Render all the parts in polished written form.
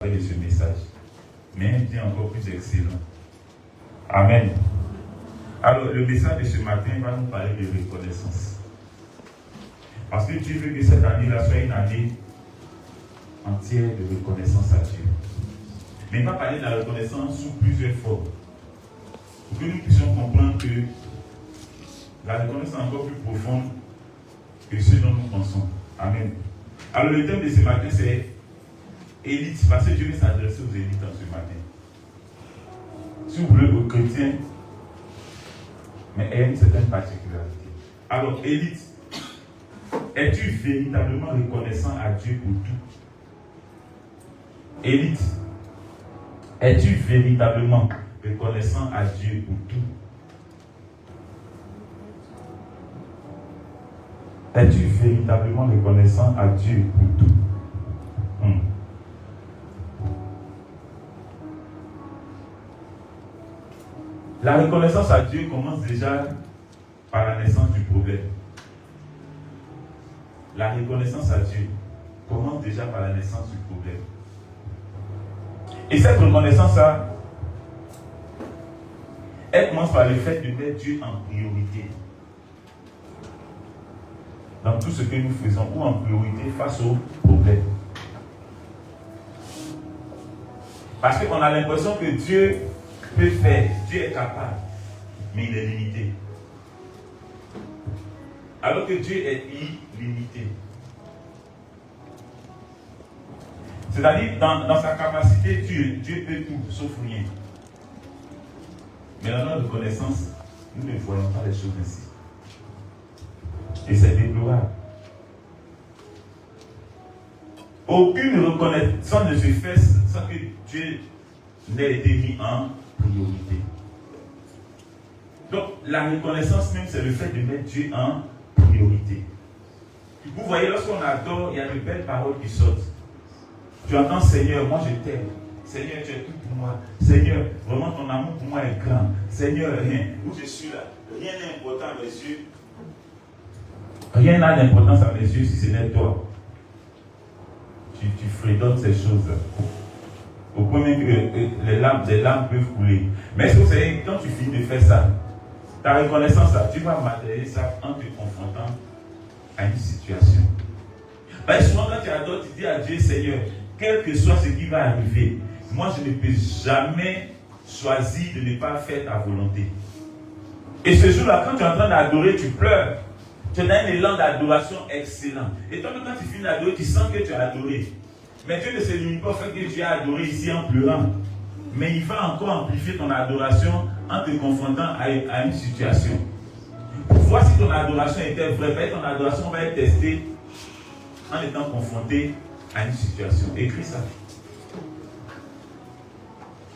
de ce message, mais un bien encore plus excellent. Amen. Alors, le message de ce matin va nous parler de reconnaissance. Parce que Dieu veut que cette année-là soit une année entière de reconnaissance à Dieu. Mais il va parler de la reconnaissance sous plusieurs formes. Pour que nous puissions comprendre que la reconnaissance est encore plus profonde que ce dont nous pensons. Amen. Alors, le thème de ce matin, c'est élite, parce que Dieu veut s'adresser aux élites en ce matin. Si vous voulez, aux chrétiens, mais il y a une certaine particularité. Alors, élite, es-tu véritablement reconnaissant à Dieu pour tout? Élite, es-tu véritablement reconnaissant à Dieu pour tout? Es-tu véritablement reconnaissant à Dieu pour tout? La reconnaissance à Dieu commence déjà par la naissance du problème. La reconnaissance à Dieu commence déjà par la naissance du problème. Et cette reconnaissance-là, elle commence par le fait de mettre Dieu en priorité dans tout ce que nous faisons, ou en priorité face aux problèmes. Parce qu'on a l'impression que Dieu peut faire, Dieu est capable, mais il est limité. Alors que Dieu est illimité. C'est-à-dire, dans sa capacité, Dieu peut tout, sauf rien. Mais dans notre reconnaissance, nous ne voyons pas les choses ainsi. Et c'est déplorable. Aucune reconnaissance ne se fait sans que Dieu n'ait été mis en priorité. Donc, la reconnaissance même, c'est le fait de mettre Dieu en priorité. Vous voyez, lorsqu'on adore, il y a de belles paroles qui sortent. Tu entends, Seigneur, moi je t'aime. Seigneur, tu es tout pour moi. Seigneur, vraiment ton amour pour moi est grand. Seigneur, rien. Où je suis là, rien n'est important à mes yeux. Rien n'a d'importance à mes yeux si ce n'est toi. Tu fredonnes ces choses. Au point même que les larmes peuvent couler. Mais est-ce que vous savez, quand tu finis de faire ça, ta reconnaissance, là, tu vas matérialiser ça en te confrontant à une situation. Ben, souvent, quand tu adores, tu dis à Dieu, Seigneur, quel que soit ce qui va arriver, moi, je ne peux jamais choisir de ne pas faire ta volonté. Et ce jour-là, quand tu es en train d'adorer, tu pleures. Tu as un élan d'adoration excellent. Et toi, quand tu finis d'adorer, tu sens que tu as adoré. Mais Dieu ne se limite pas au fait que tu as adoré ici en pleurant. Mais il va encore amplifier ton adoration en te confrontant à une situation. Pour voir si ton adoration était vraie, ton adoration va être testée en étant confronté à une situation. Écris ça.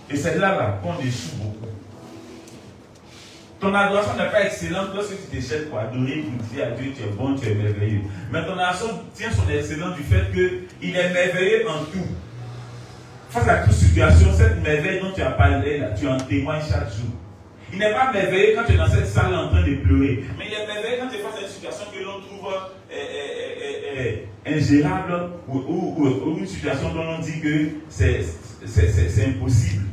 Et c'est là qu'on échoue beaucoup. Ton adoration n'est pas excellente lorsque tu t'échelles pour adorer, pour dire à Dieu, tu es bon, tu es merveilleux. Mais ton adoration tient son excellence du fait qu'il est merveilleux en tout. Face à toute situation, cette merveille dont tu as parlé, là, tu en témoignes chaque jour. Il n'est pas merveilleux quand tu es dans cette salle en train de pleurer. Mais il est merveilleux quand tu es face à une situation que l'on trouve ingérable ou une situation dont on dit que c'est impossible.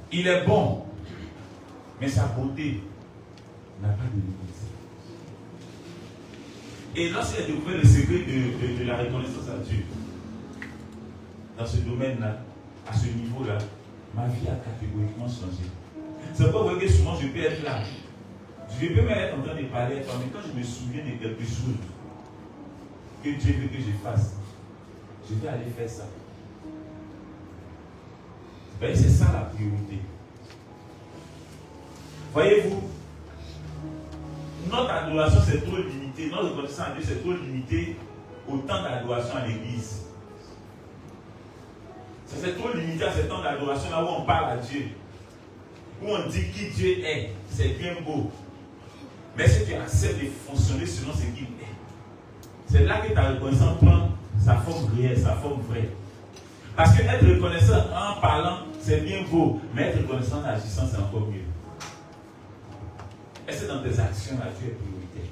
Il est bon, mais sa beauté n'a pas de limite. Et lorsqu'il a découvert le secret de la reconnaissance à Dieu, dans ce domaine-là, à ce niveau-là, ma vie a catégoriquement changé. C'est pas vrai que souvent je peux être là. Je peux même être en train de parler à toi, mais quand je me souviens de quelque chose que Dieu veut que je fasse, je vais aller faire ça. C'est ça la priorité. Voyez-vous, notre adoration c'est trop limité, notre reconnaissance à Dieu c'est trop limité au temps d'adoration à l'église. C'est trop limité à ce temps d'adoration là où on parle à Dieu, où on dit qui Dieu est, c'est bien beau. Mais si tu acceptes de fonctionner selon ce qu'il est, c'est là que ta reconnaissance prend sa forme réelle, sa forme vraie. Parce que être reconnaissant en parlant, c'est bien beau, mais être reconnaissant en agissant, c'est encore mieux. Est-ce que dans tes actions, là, tu es prioritaire?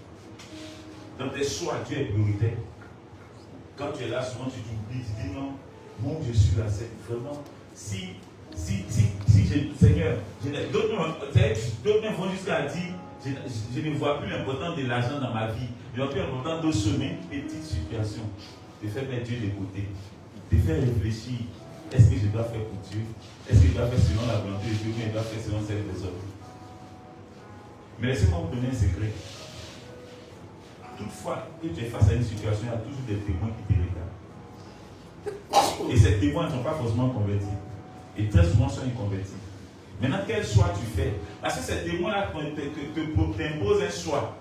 Dans tes choix, Dieu est prioritaire. Quand tu es là, souvent tu t'oublies, tu dis non, mon Dieu, je suis là, c'est vraiment, si Seigneur, d'autres vont jusqu'à dire, je ne vois plus l'importance de l'argent dans ma vie, je vois plus l'importance de semer une petite situation, de faire mettre Dieu de côté, de faire réfléchir, est-ce que je dois faire pour Dieu, est-ce que je dois faire selon la volonté de Dieu, ou je dois faire selon celle des autres. Mais laissez-moi vous donner un secret. Toutefois que tu es face à une situation, il y a toujours des témoins qui te regardent. Et ces témoins ne sont pas forcément convertis. Et très souvent sont inconvertis. Maintenant, quel choix tu fais? Parce que ces témoins-là t'imposent un choix.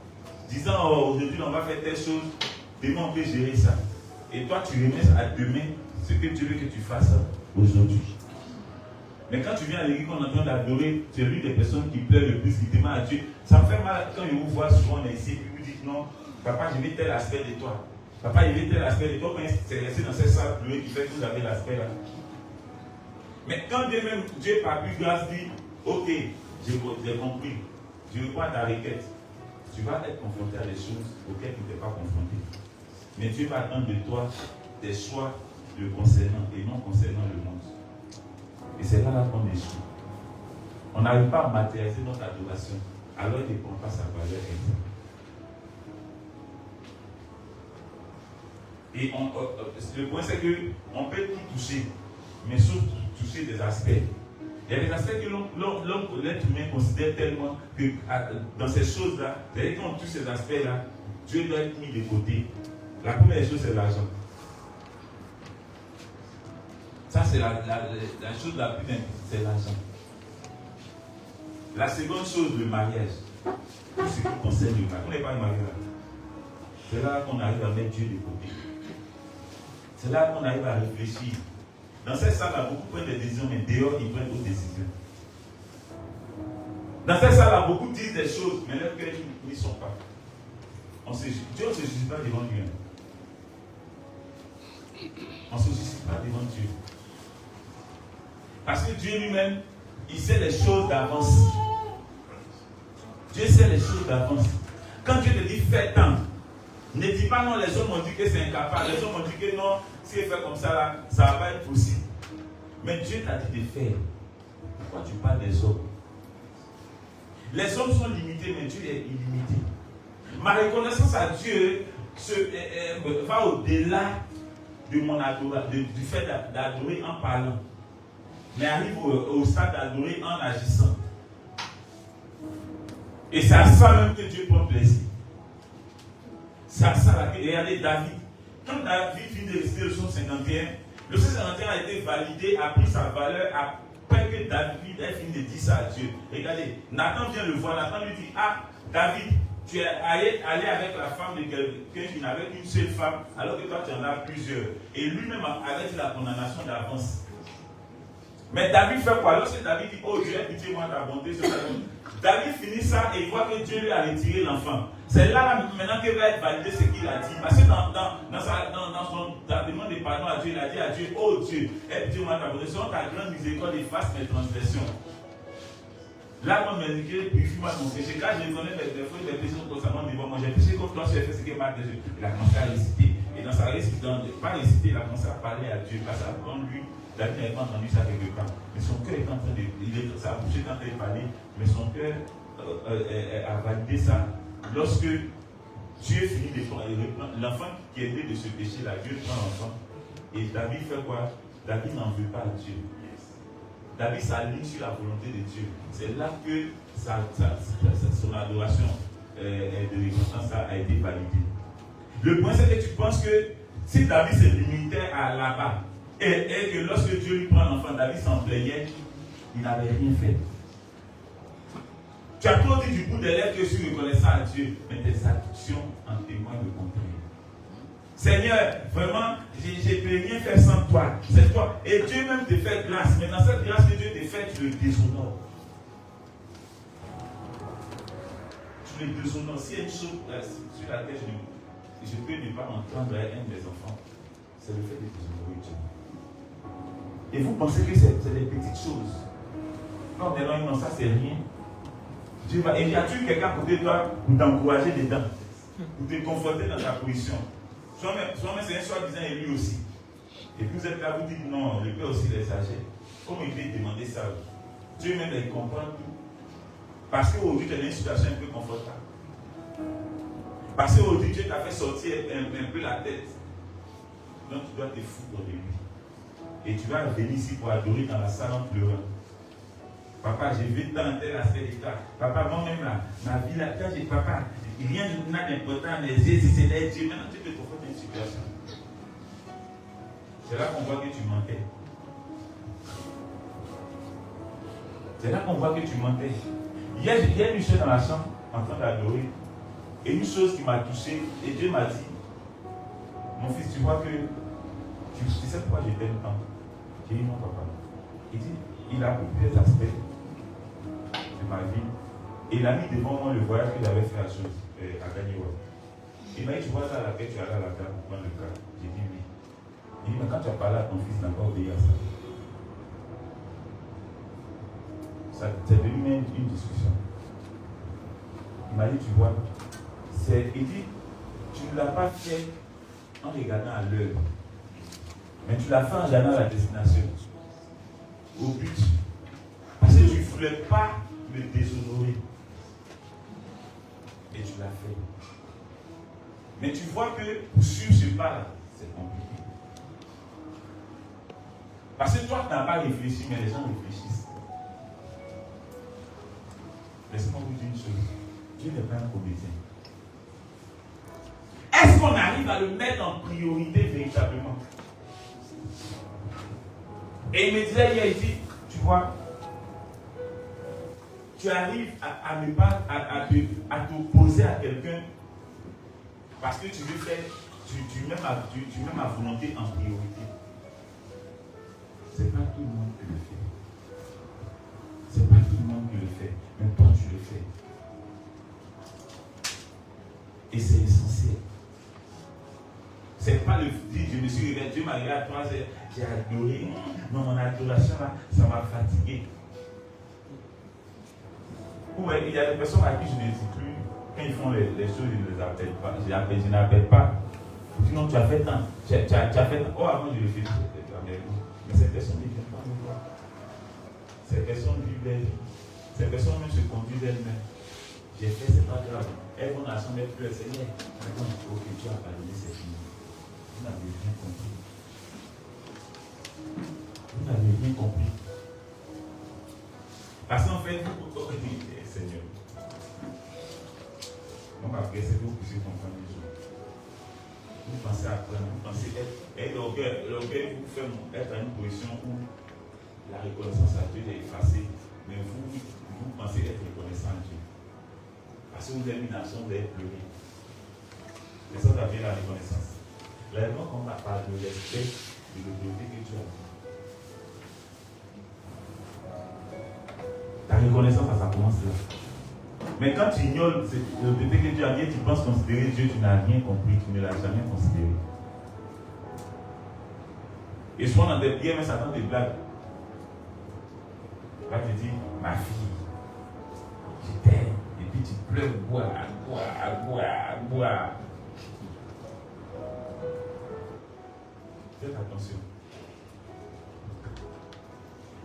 Disant, oh, aujourd'hui on va faire telle chose, demain on peut gérer ça. Et toi tu remets à demain ce que Dieu veut que tu fasses aujourd'hui. Mais quand tu viens à l'église, qu'on est en train d'adorer, tu es l'une des personnes qui pleurent le plus, qui demandent à Dieu. Ça me fait mal quand je vous vois souvent on est ici, et puis vous dites non, papa, je veux tel aspect de toi. Papa, je veux tel aspect de toi. Quand c'est resté dans cette salle bleue qui fait que vous avez l'aspect là. Mais quand Dieu par plus grâce dit, ok, j'ai compris, je reprends ta requête, tu vas être confronté à des choses auxquelles tu n'es pas confronté. Mais Dieu va attendre de toi des choix le concernant et non concernant le monde. Et c'est là qu'on échoue. On n'arrive pas à matérialiser notre adoration, alors il ne prend pas sa valeur exacte. Et le point c'est qu'on peut tout toucher, mais sauf toucher des aspects. Il y a des aspects que l'être humain considère tellement que dans ces choses-là, c'est-à-dire qu'on touche ces aspects-là, Dieu doit être mis de côté. La première chose, c'est l'argent. Ça, c'est la chose la plus importante, c'est l'argent. La seconde chose, le mariage. Tout ce qui concerne le mariage. On n'est pas marié là. C'est là qu'on arrive à mettre Dieu de côté. C'est là qu'on arrive à réfléchir. Dans cette salle-là, beaucoup prennent des décisions, mais dehors, ils prennent d'autres décisions. Dans cette salle-là, beaucoup disent des choses, mais leurs cœurs n'y sont pas. Dieu ne se juge pas devant Dieu. On ne se juge pas devant Dieu. Parce que Dieu lui-même, il sait les choses d'avance. Dieu sait les choses d'avance. Quand Dieu te dit fais tant, ne dis pas non, les hommes m'ont dit que c'est incapable. Les hommes m'ont dit que non, si il fait comme ça, là, ça ne va pas être possible. Mais Dieu t'a dit de faire. Pourquoi tu parles des hommes? Les hommes sont limités, mais Dieu est illimité. Ma reconnaissance à Dieu va au-delà de mon adoration, du fait d'adorer en parlant. Mais arrive au stade d'adorer en agissant. Et c'est à ça même que Dieu prend plaisir. C'est à ça que, regardez David. Quand David finit de réciter le psaume 51, le psaume 51 a été validé, a pris sa valeur après que David ait fini de dire ça à Dieu. Regardez, Nathan vient le voir, Nathan lui dit, ah, David, tu es allé avec la femme de quelqu'un qui n'avait qu'une seule femme, alors que toi tu en as plusieurs. Et lui-même avait dit la condamnation d'avance. Mais David fait quoi? Lorsque David dit, oh Dieu, pitié-moi ta bonté, David finit ça et il voit que Dieu lui a retiré l'enfant. C'est là maintenant qu'il va être validé ce qu'il a dit. Parce que dans sa demande de pardon à Dieu, il a dit à Dieu, oh Dieu, pitié-moi ta bonté, selon ta grande miséricorde, efface mes transgressions. Là, moi, je dis, purifie-moi mon péché. Quand je connais des fois, des péchés constamment devant moi, j'ai péché contre toi, j'ai fait ce que m'a dit. Il a commencé à réciter. Et dans sa récitation, pas réciter, il a commencé à parler à Dieu. Parce qu'avant lui, David n'avait pas entendu ça quelque part. Mais son cœur est en train de. Sa bouche est en train de parler. Mais son cœur a validé ça. Lorsque Dieu finit de prendre l'enfant qui est né de ce péché-là, Dieu prend l'enfant. Et David fait quoi? David n'en veut pas à Dieu. David s'aligne sur la volonté de Dieu. C'est là que son adoration de reconnaissance a été validée. Le point, c'est que tu penses que si David se limitait à là-bas, et que lorsque Dieu lui prend l'enfant, David s'en plaignait, il n'avait rien fait. Tu as trop dit du bout des lèvres que je suis reconnaissant à Dieu, mais tes actions en témoignent le contraire. Seigneur, vraiment, je ne peux rien faire sans toi. C'est toi. Et Dieu même te fait grâce. Mais dans cette grâce que Dieu te fait, tu le déshonores. Tu le déshonores. S'il y a une chose sur laquelle je peux ne pas entendre un de mes enfants, c'est le fait de déshonorer Dieu. Et vous pensez que c'est des petites choses. Non, non, ça c'est rien. Dieu va. Et y a-t-il quelqu'un à côté de toi pour t'encourager dedans? pour te conforter dans ta position. Soit-même c'est un soi-disant élu aussi. Et puis vous êtes là, vous dites non, le Père aussi les sagesse. Comment il peut demander ça? Dieu même il comprend tout. Parce qu'aujourd'hui tu es dans une situation un peu confortable. Parce qu'aujourd'hui Dieu t'a fait sortir un peu la tête. Donc tu dois te foutre de lui. Et tu vas venir ici pour adorer dans la salle en pleurant. Papa, j'ai vu tant tel aspect d'état. Papa, moi-même là, ma vie là, quand j'ai papa, rien n'a d'important, les yeux, c'est les dieux. Maintenant tu te confortes dans une situation. C'est là qu'on voit que tu mentais. C'est là qu'on voit que tu mentais. Il y a une chose dans la chambre en train d'adorer. Et une chose qui m'a touché, et Dieu m'a dit, mon fils, tu vois que tu sais pourquoi je t'aime tant. J'ai dit non, papa. Il dit, il a pris plusieurs aspects de ma vie. Et il a mis devant moi le voyage que j'avais fait à Gagnewa. Il m'a dit, tu vois ça à laquelle tu es allé à la gare pour prendre le cas. J'ai dit oui. Il dit, mais quand tu as parlé à ton fils, il n'a pas obéi à ça. C'est devenu même une discussion. Il m'a dit, tu vois, il dit, tu ne l'as pas fait en regardant à l'heure, mais tu l'as fait en regardant à la destination, au but. Parce que tu ne voulais pas le déshonorer. Et tu l'as fait. Mais tu vois que pour suivre ce pas-là, c'est compliqué. Parce que toi, tu n'as pas réfléchi, mais les gens réfléchissent. Laissez-moi vous dire une chose. Dieu n'est pas un comédien. Est-ce qu'on arrive à le mettre en priorité véritablement? Et il me disait hier, il dit, tu vois, tu arrives à ne pas à t'opposer à quelqu'un parce que tu veux faire, tu mets ma volonté en priorité. C'est pas tout le monde qui le fait. C'est pas tout le monde qui le fait, mais toi tu le fais. Et c'est essentiel. C'est pas le dire, je me suis réveillé, Dieu m'a réveillé à 3 heures, j'ai adoré. Non, mon adoration là, ça m'a fatigué. Ouais, il y a des personnes à qui je ne dis plus, quand ils font les choses, je ne les appelle pas. Je n'appelle pas. Sinon, tu as fait tant. Tu as fait tant. Oh, avant, je le fais. Mais ces personnes ne viennent pas me voir. Ces personnes vivent leur vie. Ces personnes même se conduisent elles-mêmes. J'ai fait, c'est pas grave. Elles vont dans la chambre, elles pleurent. Seigneur, maintenant, ok, tu as pardonné cette fille. Vous n'avez rien compris. Vous n'avez rien compris. Parce qu'en fait, Seigneur, on va presser que vous puissiez comprendre les choses. Vous pensez apprendre, vous pensez être l'orgueil vous fait être à une position où la reconnaissance à Dieu est effacée, mais vous pensez être reconnaissant à Dieu. Parce que vous avez une action, vous avez pleuré. C'est ça d'avoir la reconnaissance. La raison qu'on n'a pas de respect de l'autorité que Dieu a dit. Ta reconnaissance, ça commence là. Mais quand tu ignores l'autorité que Dieu a dit, tu penses considérer Dieu, tu n'as rien compris, tu ne l'as jamais considéré. Et souvent dans des prières, mais ça donne des blagues. Là, tu dis, ma fille, je t'aime. Et puis tu pleures, bois. Faites attention.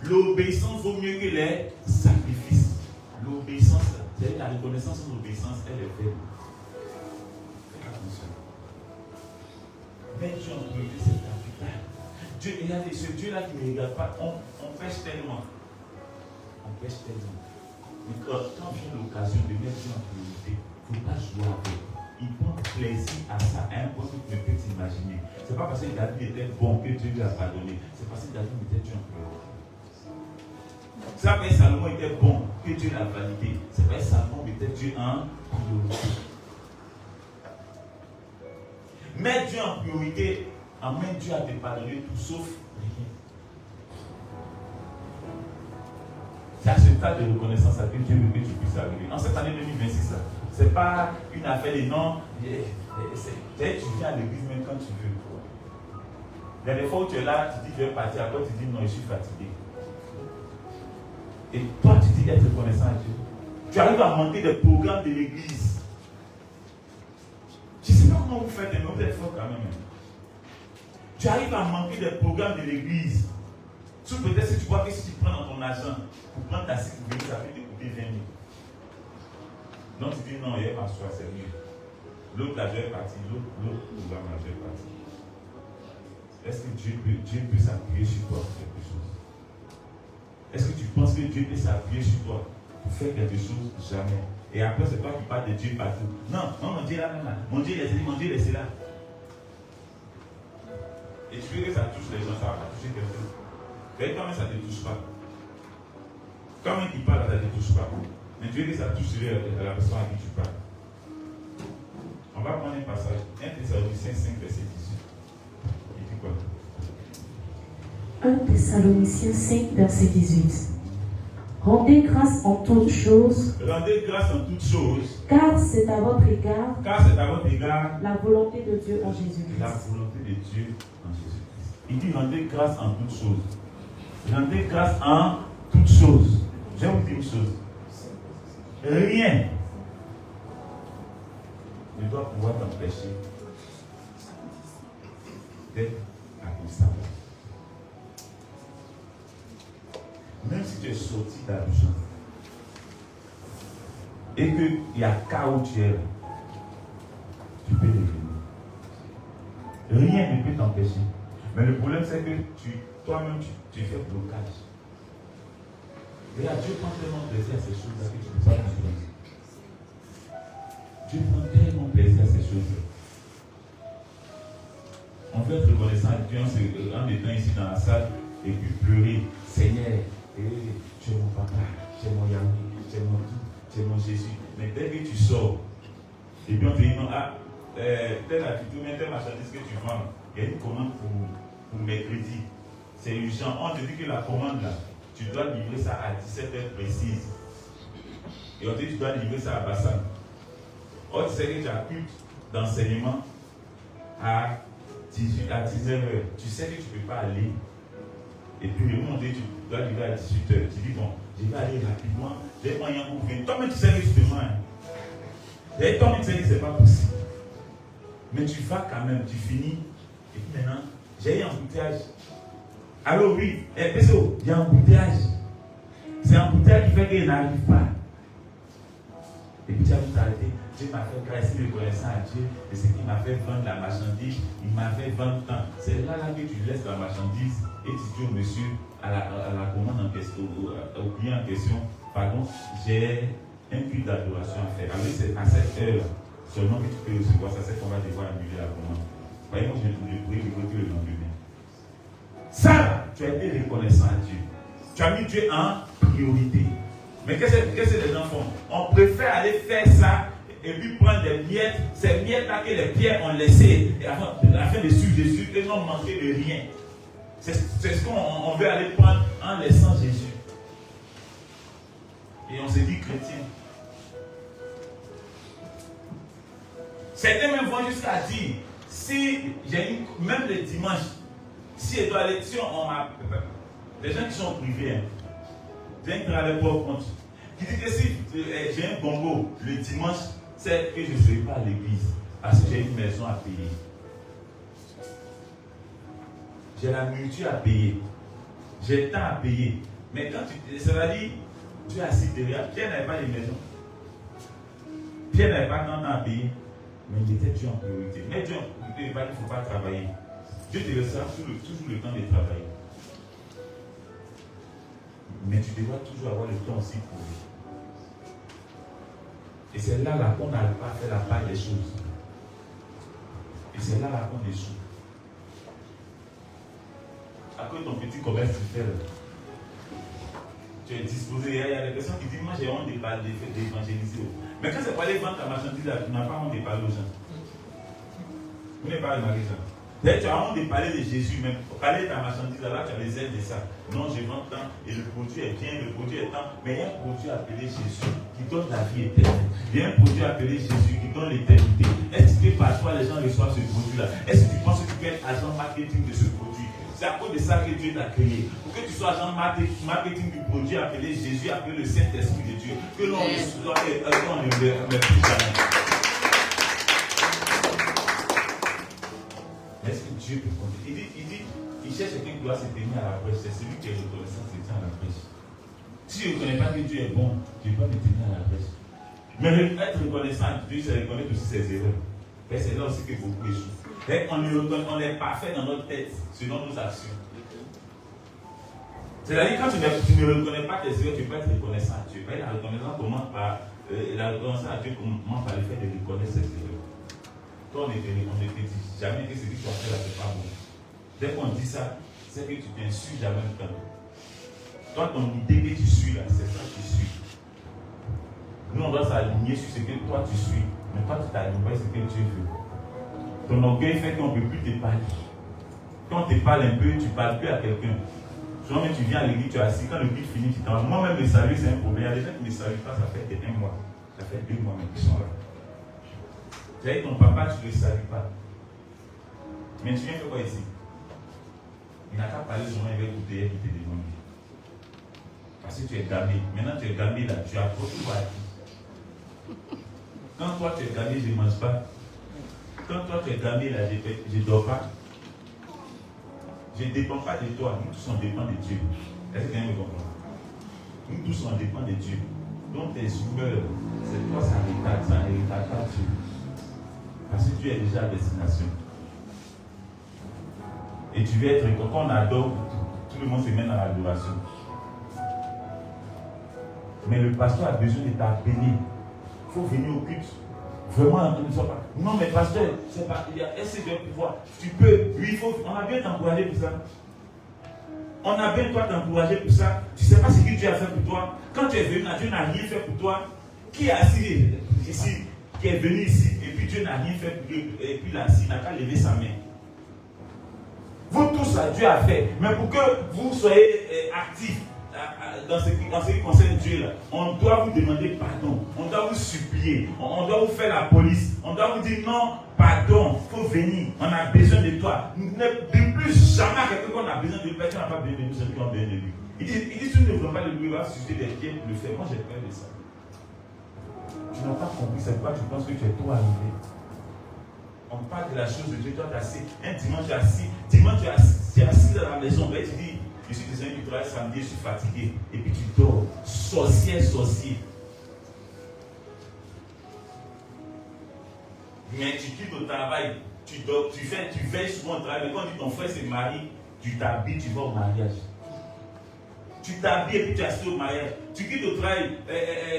L'obéissance vaut mieux que les sacrifices. L'obéissance, c'est la reconnaissance de l'obéissance, elle est faible. Faites attention. Mais Dieu en priorité, c'est capital. Dieu, regardez, ce Dieu-là qui ne regarde pas, on pêche tellement. Mais quand vient l'occasion de mettre Dieu en priorité, il ne faut pas jouer avec. Il prend plaisir à ça, à un point que tu ne peux t'imaginer. Ce n'est pas parce que David était bon que Dieu lui a pardonné. C'est parce que David mettait Dieu en priorité. Ça parce que Salomon était bon que Dieu l'a validé. C'est parce que Salomon mettait Dieu en priorité. Mettre Dieu en priorité amène Dieu à te pardonner tout sauf rien. C'est à ce stade de reconnaissance à Dieu veut que tu puisses arriver. En cette année 2026, ce n'est pas une affaire de non. Tu viens à l'église même quand tu veux. Il y a des fois où tu es là, tu dis que je vais partir, après tu dis non, je suis fatigué. Et toi, tu dis être reconnaissant à Dieu. Tu arrives à monter des programmes de l'église. comment vous faites, mais vous êtes fort quand même. Tu arrives à manquer des programmes de l'église. Sauf peut-être si tu vois que si tu prends dans ton argent pour prendre ta sécurité, ça peut te coûter 20 000. Donc tu dis non, hier ma soeur, c'est mieux. L'autre là, je vais partir, l'autre programme là, je vais partir. Est-ce que Dieu peut s'appuyer sur toi pour quelque chose? Est-ce que tu penses que Dieu peut s'appuyer sur toi pour faire quelque chose? Jamais. Et après, c'est toi qui parles de Dieu partout. Non, mon Dieu là, mon Dieu laissez, mon Dieu laissez là. Et tu veux que ça touche les gens, ça va pas toucher quelqu'un. Et toi-même, ça ne te touche pas. Toi-même qui parle, ça ne te touche pas. Mais tu veux que ça touche la personne à qui tu parles. On va prendre un passage. 1 Thessaloniciens 5, verset 18. Il dit quoi? 1 Thessaloniciens 5, verset 18. Rendez grâce en toutes choses. Rendez grâce en toutes choses. Car c'est à votre égard. Car c'est à votre égard. La volonté de Dieu en Jésus-Christ. La volonté de Dieu en Jésus-Christ. Il dit rendez grâce en toutes choses. Rendez grâce en toutes choses. Je vais vous dire une chose. Rien ne doit pouvoir t'empêcher d'être accompli. Même si tu es sorti d'Abidjan et qu'il y a chaos tu es là, tu peux devenir. Rien ne peut t'empêcher. Mais le problème c'est que toi-même tu fais blocage. Regarde, Dieu prend tellement plaisir à ces choses-là que tu ne peux pas comprendre. Dieu prend tellement plaisir à ces choses-là. On veut être reconnaissant à Dieu en étant ici dans la salle et puis pleurer. Seigneur, tu es mon papa, tu es mon Yahweh, tu es mon tout, tu es mon Jésus. Mais dès que tu sors, et puis on te dit non, telle attitude, mais telle marchandise que tu vends, il y a une commande pour mercredi. C'est urgent. On te dit que la commande là, tu dois livrer ça à 17h précise. Et on te dit que tu dois livrer ça à Bassan. Or, tu sais que tu as culte d'enseignement à 19h. Tu sais que tu ne peux pas aller. Et puis le monde dit, tu dois livrer à 18h. Tu dis, bon, je vais aller rapidement. J'ai moyen pour venir. Toi-même, tu sais que tu te mens. Et toi-même, tu sais que ce n'est pas possible. Mais tu vas quand même, tu finis. Et puis maintenant, j'ai eu un embouteillage. Alors oui, PSO, il y a un embouteillage. C'est un embouteillage qui fait qu'il n'arrive pas. Et puis tu as vu t'arrêter. Dieu m'a fait grâce, reconnaissant à Dieu de ce qu'il m'a fait vendre la marchandise. Il m'a fait vendre tant. C'est là que tu laisses la marchandise et tu dis au monsieur, à la commande en question, au client en question, pardon, j'ai un culte d'adoration à faire. Alors c'est à cette heure seulement que tu peux recevoir ça, c'est qu'on va devoir annuler la commande. Voyez, moi je vais prier le côté le lendemain. Ça, tu as été reconnaissant à Dieu. Tu as mis Dieu en priorité. Mais qu'est-ce que les gens font? On préfère aller faire ça et puis prendre des miettes, ces miettes-là que les pierres ont laissées afin de suivre Jésus, et n'ont manqué de rien. C'est ce qu'on veut aller prendre en laissant Jésus. Et on se dit chrétien. Certains même vont jusqu'à dire, si j'ai même le dimanche, si on a des gens qui sont privés, j'ai un travail pour compte, qui dit que si j'ai un bongo le dimanche, c'est que je ne serai pas à l'église parce que j'ai une maison à payer. J'ai la nourriture à payer. J'ai le temps à payer. Mais quand ça veut dire, tu es assis derrière. Pierre n'avait pas de maison. Pierre n'avait pas tant à payer. Mais il était Dieu en priorité. Mais Dieu en priorité, il ne faut pas travailler. Dieu te laissera toujours le temps de travailler. Mais tu devras toujours avoir le temps aussi pour lui. Et c'est là qu'on n'arrive pas à faire la part des choses. Et c'est là qu'on échoue. À cause de ton petit commerce tu fais là, tu es disposé. Il y a des personnes qui disent, moi j'ai honte d'évangéliser. Mais quand c'est pour aller vendre ta marchandise là, tu n'as pas honte de parler aux gens. Vous n'avez pas remarqué ça. Tu as honte de parler de Jésus, même parler de ta marchandise là, tu as les ailes de ça. Non, je vends tant et le produit est bien, le produit est tant. Mais il y a un produit appelé Jésus qui donne la vie éternelle. Il y a un produit appelé Jésus qui donne l'éternité. Est-ce que parfois les gens reçoivent ce produit là? Est-ce que tu penses que tu peux être agent marketing de ce produit? C'est à cause de ça que Dieu t'a créé. Pour que tu sois agent marketing du produit appelé Jésus, appelé le Saint-Esprit de Dieu. Que l'on ne le méprise jamais. est-ce que Dieu peut compter? Il cherche quelqu'un qui doit se tenir à la prêche. C'est celui qui est reconnaissant qui se tient à la prêche. Si je ne reconnais pas que Dieu est bon, je ne peux pas me tenir à la prêche. Mais être reconnaissant, Dieu se reconnaît aussi ses erreurs. Et c'est là aussi que beaucoup échouent. On est parfait dans notre tête, selon nos actions. C'est-à-dire quand tu ne reconnais pas tes erreurs, tu peux être reconnaissant à Dieu. Mais la reconnaissance commence par le fait de reconnaître ses erreurs. Toi, on ne te dit jamais que ce que tu as fait là, c'est pas bon. Dès qu'on dit ça, c'est que tu t'insultes jamais le temps. Toi, ton idée que tu suis là, c'est ça que tu suis. Nous, on doit s'aligner sur ce que toi tu suis. Mais toi, tu t'alignes pas sur ce que Dieu veut. Ton orgueil fait qu'on ne peut plus te parler. Quand on te parle un peu, tu ne parles plus à quelqu'un. Souvent, même tu viens à l'église, tu es assis. Quand le culte finit, tu t'en vas. Moi-même, me saluer, c'est un problème. Il y a des gens qui ne me saluent pas, ça fait 1 mois. Ça fait 2 mois même qu'ils sont là. Tu as dit ton papa, tu ne le salues pas. Mais tu viens faire quoi ici? Il n'a qu'à parler seulement avec l'outil qui te demande. Parce que tu es gamé. Maintenant, tu es gamé là, tu as trop tout acquis. Quand toi tu es gamé, je ne mange pas. Quand toi tu es gamé là, je ne dors pas. Je ne dépends pas de toi. Nous tous on dépend de Dieu. Est-ce que quelqu'un me comprend? Nous tous on dépend de Dieu. Donc tes humeurs, c'est toi, ça n'hérite pas Dieu. Parce que Dieu est déjà à destination. Et tu veux être, quand on adore, tout le monde se met dans l'adoration. Mais le pasteur a besoin de t'appeler. Il faut venir au culte. Vraiment, ne sois pas. Non, mais pasteur, c'est pas. Est-ce que tu as pouvoir? Tu peux. Oui, on a bien t'encouragé pour ça. On a bien toi t'encouragé pour ça. Tu ne sais pas ce que Dieu a fait pour toi. Quand tu es venu, Dieu n'a rien fait pour toi. Qui est assis ici, qui est venu ici, et puis Dieu n'a rien fait pour lui, et puis là, il n'a qu'à lever sa main. Vous tous, Dieu a fait. Mais pour que vous soyez actifs dans ce qui concerne Dieu, là, on doit vous demander pardon. On doit vous supplier. On doit vous faire la police. On doit vous dire non, pardon, il faut venir. On a besoin de toi. De plus, jamais quelqu'un qu'on a besoin de lui, personne n'a pas besoin de nous, c'est lui qui a besoin de lui. Il dit si tu ne veux pas de lui, il va susciter des pieds pour le faire. Moi, j'ai peur de ça. Tu n'as pas compris, c'est pourquoi tu penses que tu es trop arrivé. On parle de la chose de Dieu, toi tu es assis. Un dimanche tu es assis. Dimanche tu es assis dans la maison. Ben, tu dis, je suis désolé du travail samedi, je suis fatigué. Et puis tu dors. Sorcier. Mais tu quittes au travail, tu dors, tu veilles souvent au travail. Mais quand ton frère se marie, tu t'habilles, tu vas au mariage. Tu t'habilles et puis tu es assis au mariage. Tu quittes au travail,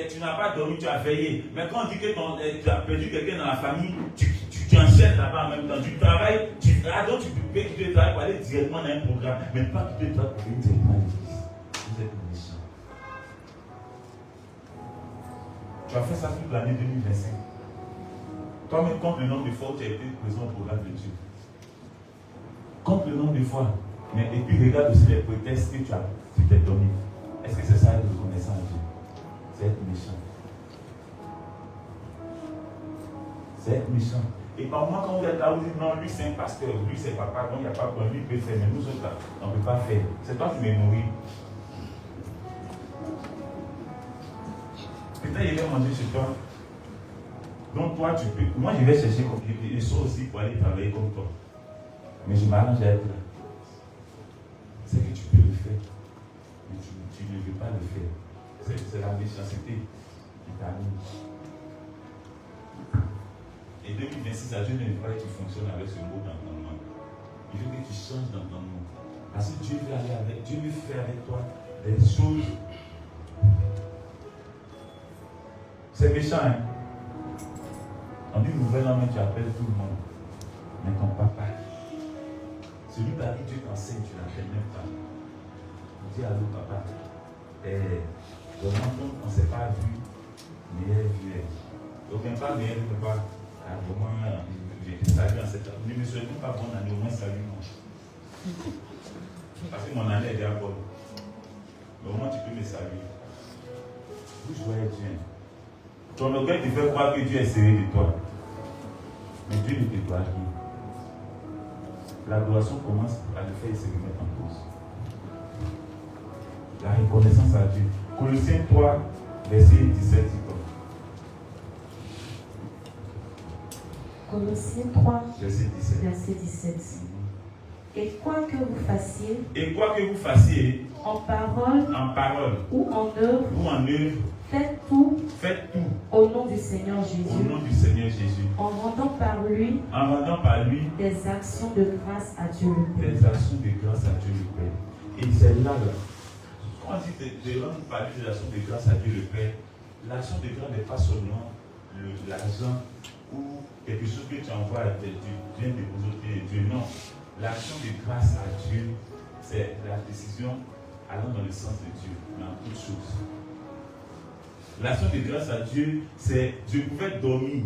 tu n'as pas dormi, tu as veillé. Mais quand on dit que tu as perdu quelqu'un dans la famille, tu enchaînes là-bas en même temps. Tu travailles, donc tu peux quitter le travail pour aller directement dans un programme. Mais pas quitter le travail pour venir directement à l'église. Vous êtes méchants. Tu as fait ça toute l'année 2025. Toi-même, compte le nombre de fois où tu as été présent au programme de Dieu. Compte le nombre de fois. Mais, et puis regarde aussi les prétextes que tu t'es donné. Est-ce que c'est ça être reconnaissant à Dieu? C'est être méchant. C'est être méchant. Et par moment, quand vous êtes là, vous dites non, lui c'est un pasteur, lui c'est papa, donc il n'y a pas de problème, lui peut faire, mais nous autres là, on ne peut pas faire. C'est toi qui me nourris. Peut-être il va manger chez toi. Donc toi, tu peux. Moi, je vais chercher comme je sors aussi pour aller travailler comme toi. Mais je m'arrange à être là. C'est que tu peux le faire. Mais tu ne veux pas le faire. C'est la méchanceté qui t'anime. Et 2026, à Dieu ne veut pas que tu fonctionnes avec ce mot d'entendement. Il veut que tu changes d'entendement. Parce que Dieu veut aller avec, Dieu veut faire avec toi des choses. C'est méchant, hein? On dit nouvelle an, tu appelles tout le monde. Mais ton papa, celui par qui Dieu t'enseigne, tu l'appelles même pas. On dit allô papa. Vraiment, on ne s'est pas vu, meilleur vu. Donc, même pas meilleur vu, papa. Vraiment, j'ai salué en cette année. Ne me souhaite pas bonne année, au moins salue-moi. Parce que mon année est déjà bonne. Mais au moins, tu peux me saluer. Vous jouez Dieu. Ton orgueil te fait croire que Dieu est serré de toi. Mais Dieu ne te doit rien. L'adoration commence à le faire et se remettre en cause. La reconnaissance à Dieu. Colossiens 3, verset 17, dit comme. Colossiens 3, verset 17. verset 17. Et quoi que vous fassiez, Et quoi que vous fassiez, en parole ou en œuvre, faites tout au nom du Seigneur Jésus, en rendant par lui des actions de grâce à Dieu le Père. Des actions de grâce à Dieu le Père. Et c'est là, quand on dit de rendre par lui des actions de grâce à Dieu le Père, l'action de grâce n'est pas seulement l'argent ou quelque chose que tu envoies à Dieu, tu viens déposer Dieu. Non. L'action de grâce à Dieu, c'est la décision allant dans le sens de Dieu, dans toutes choses. L'action de grâce à Dieu, c'est je pouvais dormir,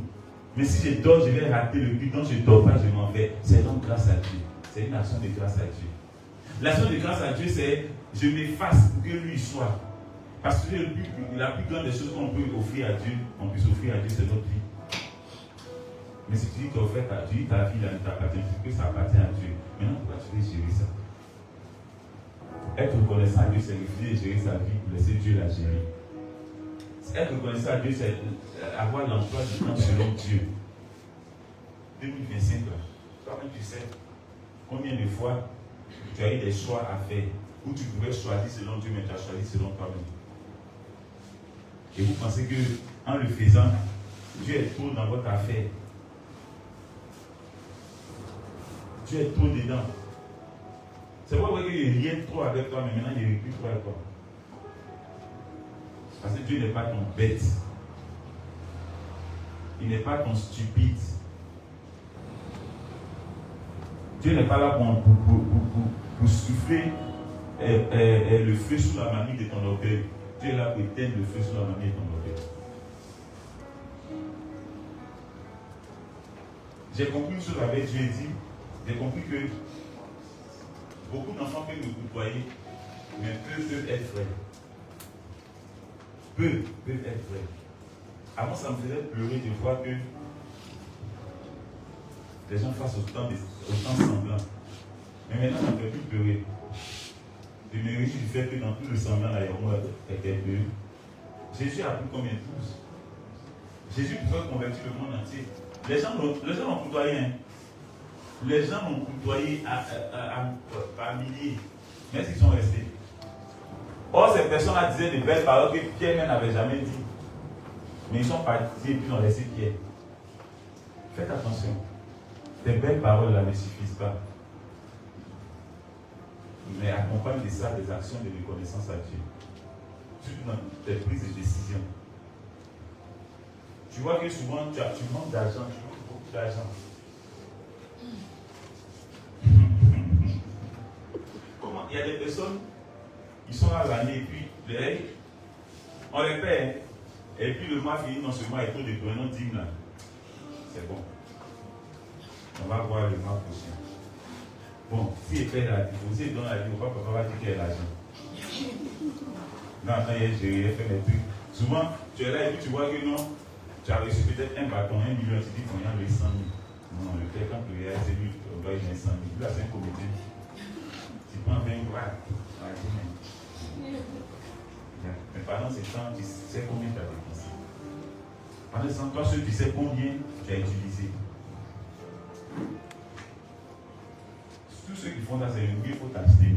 mais si je dors, je vais rater le but, donc je ne dors pas, je m'en vais. C'est donc grâce à Dieu. C'est une action de grâce à Dieu. L'action de grâce à Dieu, c'est je m'efface pour que lui soit. Parce que la plus grande des choses qu'on peut offrir à Dieu, on peut s'offrir à Dieu, c'est notre vie. Mais si tu dis que tu dis ta vie là, ne t'appartient plus, que ça appartient à Dieu. Maintenant, pourquoi tu veux gérer ça? Être reconnaissant à Dieu, c'est refuser de gérer sa vie pour laisser Dieu la gérer. Être reconnaissant à Dieu, c'est avoir l'emploi du temps selon Dieu. 2025, toi-même tu sais combien de fois tu as eu des choix à faire où tu pouvais choisir selon Dieu, mais tu as choisi selon toi-même. Et vous pensez qu'en le faisant, Dieu est trop dans votre affaire. Dieu est trop dedans. C'est pas vrai qu'il n'y a rien trop avec toi, mais maintenant il n'y a plus trop avec toi. Parce que Dieu n'est pas ton bête. Il n'est pas ton stupide. Dieu n'est pas là pour souffler le feu sous la mamie de ton orgueil. Dieu est là pour éteindre le feu sous la mamie de ton orgueil. J'ai compris une chose avec Dieu dit. J'ai compris que beaucoup d'enfants peuvent me côtoyer, mais peu peuvent être vrais. Peu peuvent être vrais. Avant, ça me faisait pleurer de voir que les gens fassent autant semblant. Mais maintenant, ça ne me fait plus pleurer. Je me réjouis du fait que dans tout le semblant, là, il y a moi était peu. Jésus a pris combien de tous? Jésus pouvait convertir le monde entier. Les gens l'ont côtoyé. Hein. Les gens l'ont côtoyé par milliers. Mais ils sont restés. Or, ces personnes-là disaient de belles paroles que Pierre n'avait jamais dit. Mais ils sont partis et puis ils ont laissé Pierre. Faites attention. Tes belles paroles-là ne suffisent pas. Mais accompagne de ça des actions de reconnaissance à Dieu. Surtout dans tes prises de décision. Tu vois que souvent tu manques d'argent, tu manques beaucoup d'argent. Comment? Il y a des personnes, ils sont à l'année et puis on les paie. Et puis le mois finit dans ce mois et tout de prenons 10 là. C'est bon. On va voir le mois prochain. Bon, si il fait la vie, si il donne la vie, papa va dire qu'il y a l'argent. Non, il fait mes trucs. Souvent, tu es là et puis tu vois que non, tu as reçu peut-être un bâton, 1 million, tu dis qu'on y a 100 000. Non, le père, quand tu regardes, c'est lui, on doit y avoir 100 000. Lui, là, c'est un comédien. Tu prends 20 quoi? Mais pendant ce temps, tu sais combien tu as dépensé. Pendant ce temps, toi, tu sais combien tu as utilisé. Tous ceux qui font ça, c'est le Dieu, il faut t'acheter.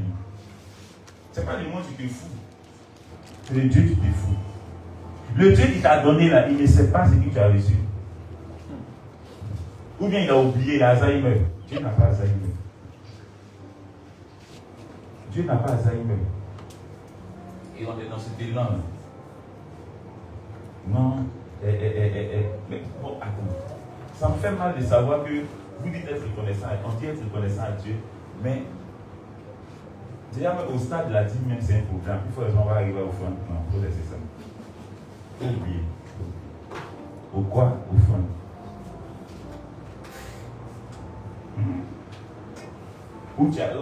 Ce n'est pas le monde qui te fout. C'est le Dieu qui te fout. Le Dieu qui t'a donné là, il ne sait pas ce que tu as reçu. Ou bien il a oublié, il a Alzheimer. Dieu n'a pas Alzheimer. Dieu n'a pas Alzheimer. Et on est dans cet élan. Non. Mais bon, attends. Ça me fait mal de savoir que vous dites être reconnaissant, on dit être reconnaissant à Dieu, mais déjà au stade de la dîme, même c'est un programme. Il faut qu'on va arriver au fond. Non, il faut laisser ça. Il faut oublier. Au quoi? Au fond. Où tu as,